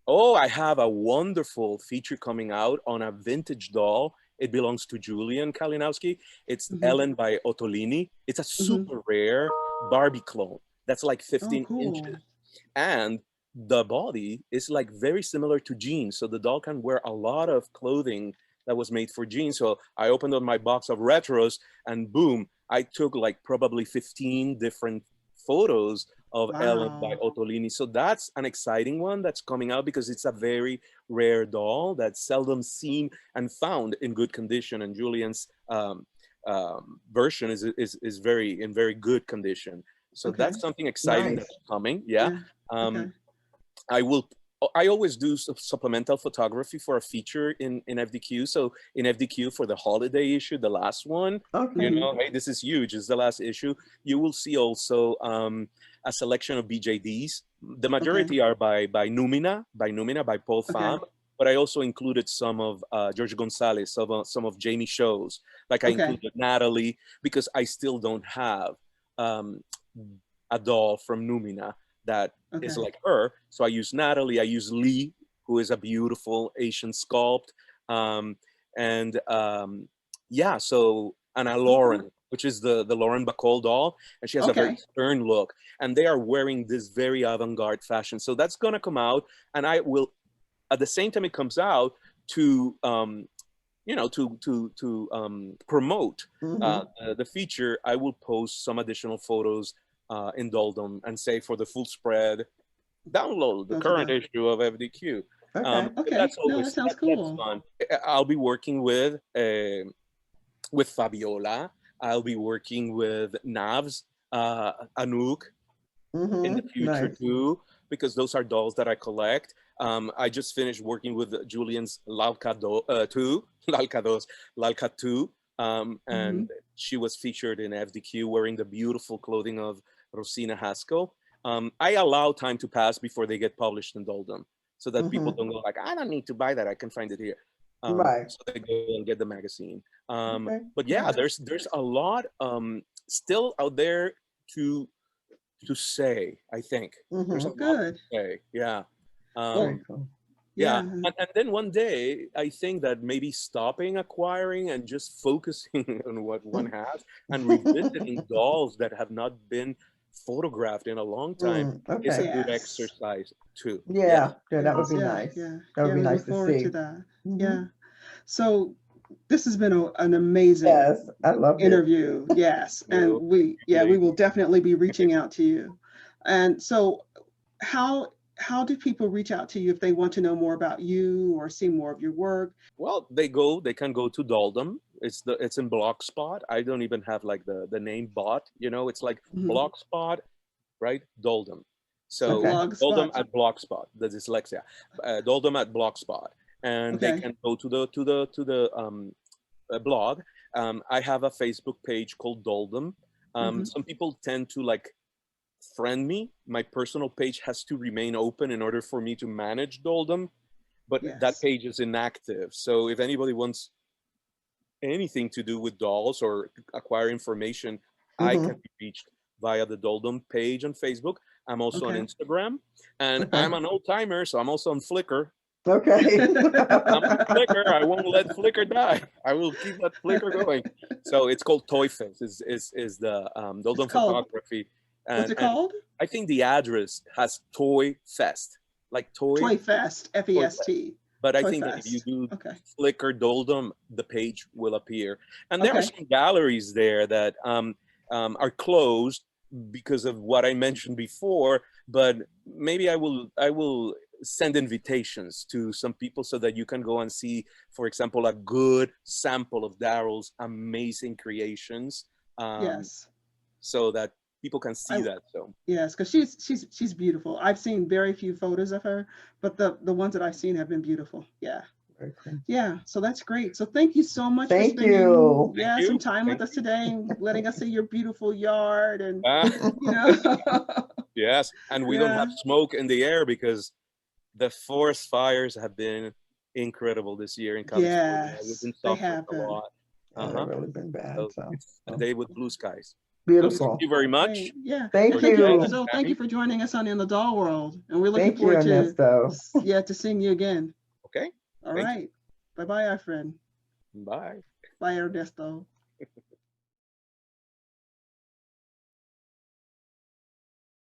Oh, I have a wonderful feature coming out on a vintage doll. It belongs to Julian Kalinowski. It's mhm, Ellen by Ottolini. It's a mhm. super rare Barbie clone. That's like Oh, 15 inches. cool. And the body is like very similar to jeans. So the doll can wear a lot of clothing that was made for jeans. So I opened up my box of retros and boom, I took like probably 15 different photos of Ellen by Wow. Ottolini. So that's an exciting one that's coming out, because it's a very rare doll that's seldom seen and found in good condition. And Julian's version is very in very good condition. So Okay. that's something exciting Nice. that's coming. Yeah. Yeah. Okay. Um, I will. I always do supplemental photography for a feature in FDQ. So in FDQ for the holiday issue, the last one, you Okay. Mhm. know, hey, this is huge. It's the last issue. You will see also a selection of BJDs. The Okay. majority are by Paul Okay. Pham, but I also included some of George Gonzalez, some of Jamie Shows. Like I Okay. included Natalie, because I still don't have a doll from Numina that is Okay. like her. So I use Natalie, I use Lee, who is a beautiful Asian sculpt. And yeah, so Anna Lauren, which is the Lauren Bacall doll, and she has a very Okay. stern look. And they are wearing this very avant-garde fashion. So that's gonna come out, and I will, at the same time it comes out, to you know, to promote the feature, I will post some additional photos in Dolldom and say, for the full spread, download the Go to current the. issue of FDQ. Okay. But Okay. that's No, that always sounds that's cool. fun. I'll be working with Fabiola. I'll be working with Navs, Anouk in the future Nice. too, because those are dolls that I collect. I just finished working with Julian's Lalka 2, Lalka 2, Mm-hmm. and she was featured in FDQ wearing the beautiful clothing of Rosina Haskell. I allow time to pass before they get published in Dolldom, so that people don't go like, I don't need to buy that, I can find it here. Right. So they go and get the magazine. Okay. But yeah, Right. there's a lot still out there to say. I think there's a Mm-hmm. Well, lot to good. say. Yeah. Well, Very cool. Yeah, yeah. and then one day I think that maybe stopping acquiring and just focusing on what one has and revisiting dolls that have not been photographed in a long time is a Okay. good Yes. exercise too. Yeah. Yeah. Yeah, that would Yes. be Yeah. nice. Yeah. That would Yeah. be We nice look to forward to see. that. Hmm. Yeah. So this has been an amazing Yes, I loved it. interview. Yes. And So yeah, we really, will definitely be reaching out to you. And so how do people reach out to you if they want to know more about you or see more of your work? well, they can go to Dolldom. It's in Blogspot. I don't even have like the name bot. You know, it's like Mhm. Blogspot, right? Dolldom. So So Okay. Dolldom Blogspot. at Blogspot, the dyslexia. Dolldom at Blogspot, and they Okay. can go to the blog. I have a Facebook page called Dolldom. Hmm. Some people tend to like friend me. My personal page has to remain open in order for me to manage Dolldom, but that Yes. page is inactive. So if anybody wants anything to do with dolls or acquire information, I can Hmm. be reached via the Dolldom page on Facebook. I'm also on Okay. Instagram, and Okay. I'm an old timer, so I'm also on Flickr. Okay. I'm on Flickr. I won't let Flickr die. I will keep that Flickr going. So it's called Toy Fest. Is the It's Dolldom called, photography, what's it and called? I think the address has Toy Fest, like Toy Fest, Toy Fest. F-E-S-T. But I Toy think that if you Fest. do Okay. Flickr Dolldom, the page will appear. And there are Okay. some galleries there that are closed because of what I mentioned before. But maybe I will send invitations to some people so that you can go and see, for example, a good sample of Daryl's amazing creations, um, Yes. so that people can see I that. So yes, because she's beautiful. I've seen very few photos of her, but the ones that I've seen have been beautiful. Yeah. Very cool. Yeah. So that's great. So thank you so much for Thank spending, you. thank yeah, some you, time with thank us you. today and letting us see your beautiful yard and Ah, you know. yes, and we don't have Yeah. smoke in the air because the forest fires have been incredible this year in California. We've Yes, been they suffering have a been. lot. Yeah, they've Uh-huh. really been bad. So So, it's a day with blue skies. So thank beautiful. you very Great. much, Yeah. And Thank thank you. Bernadette and you. So thank you Tammy. for joining us on In the Doll World. And we're looking Thank you, forward to, Ernesto. yeah, to seeing you again. Okay, All thank right. Bye bye, our friend. you. Bye. Bye, Ernesto.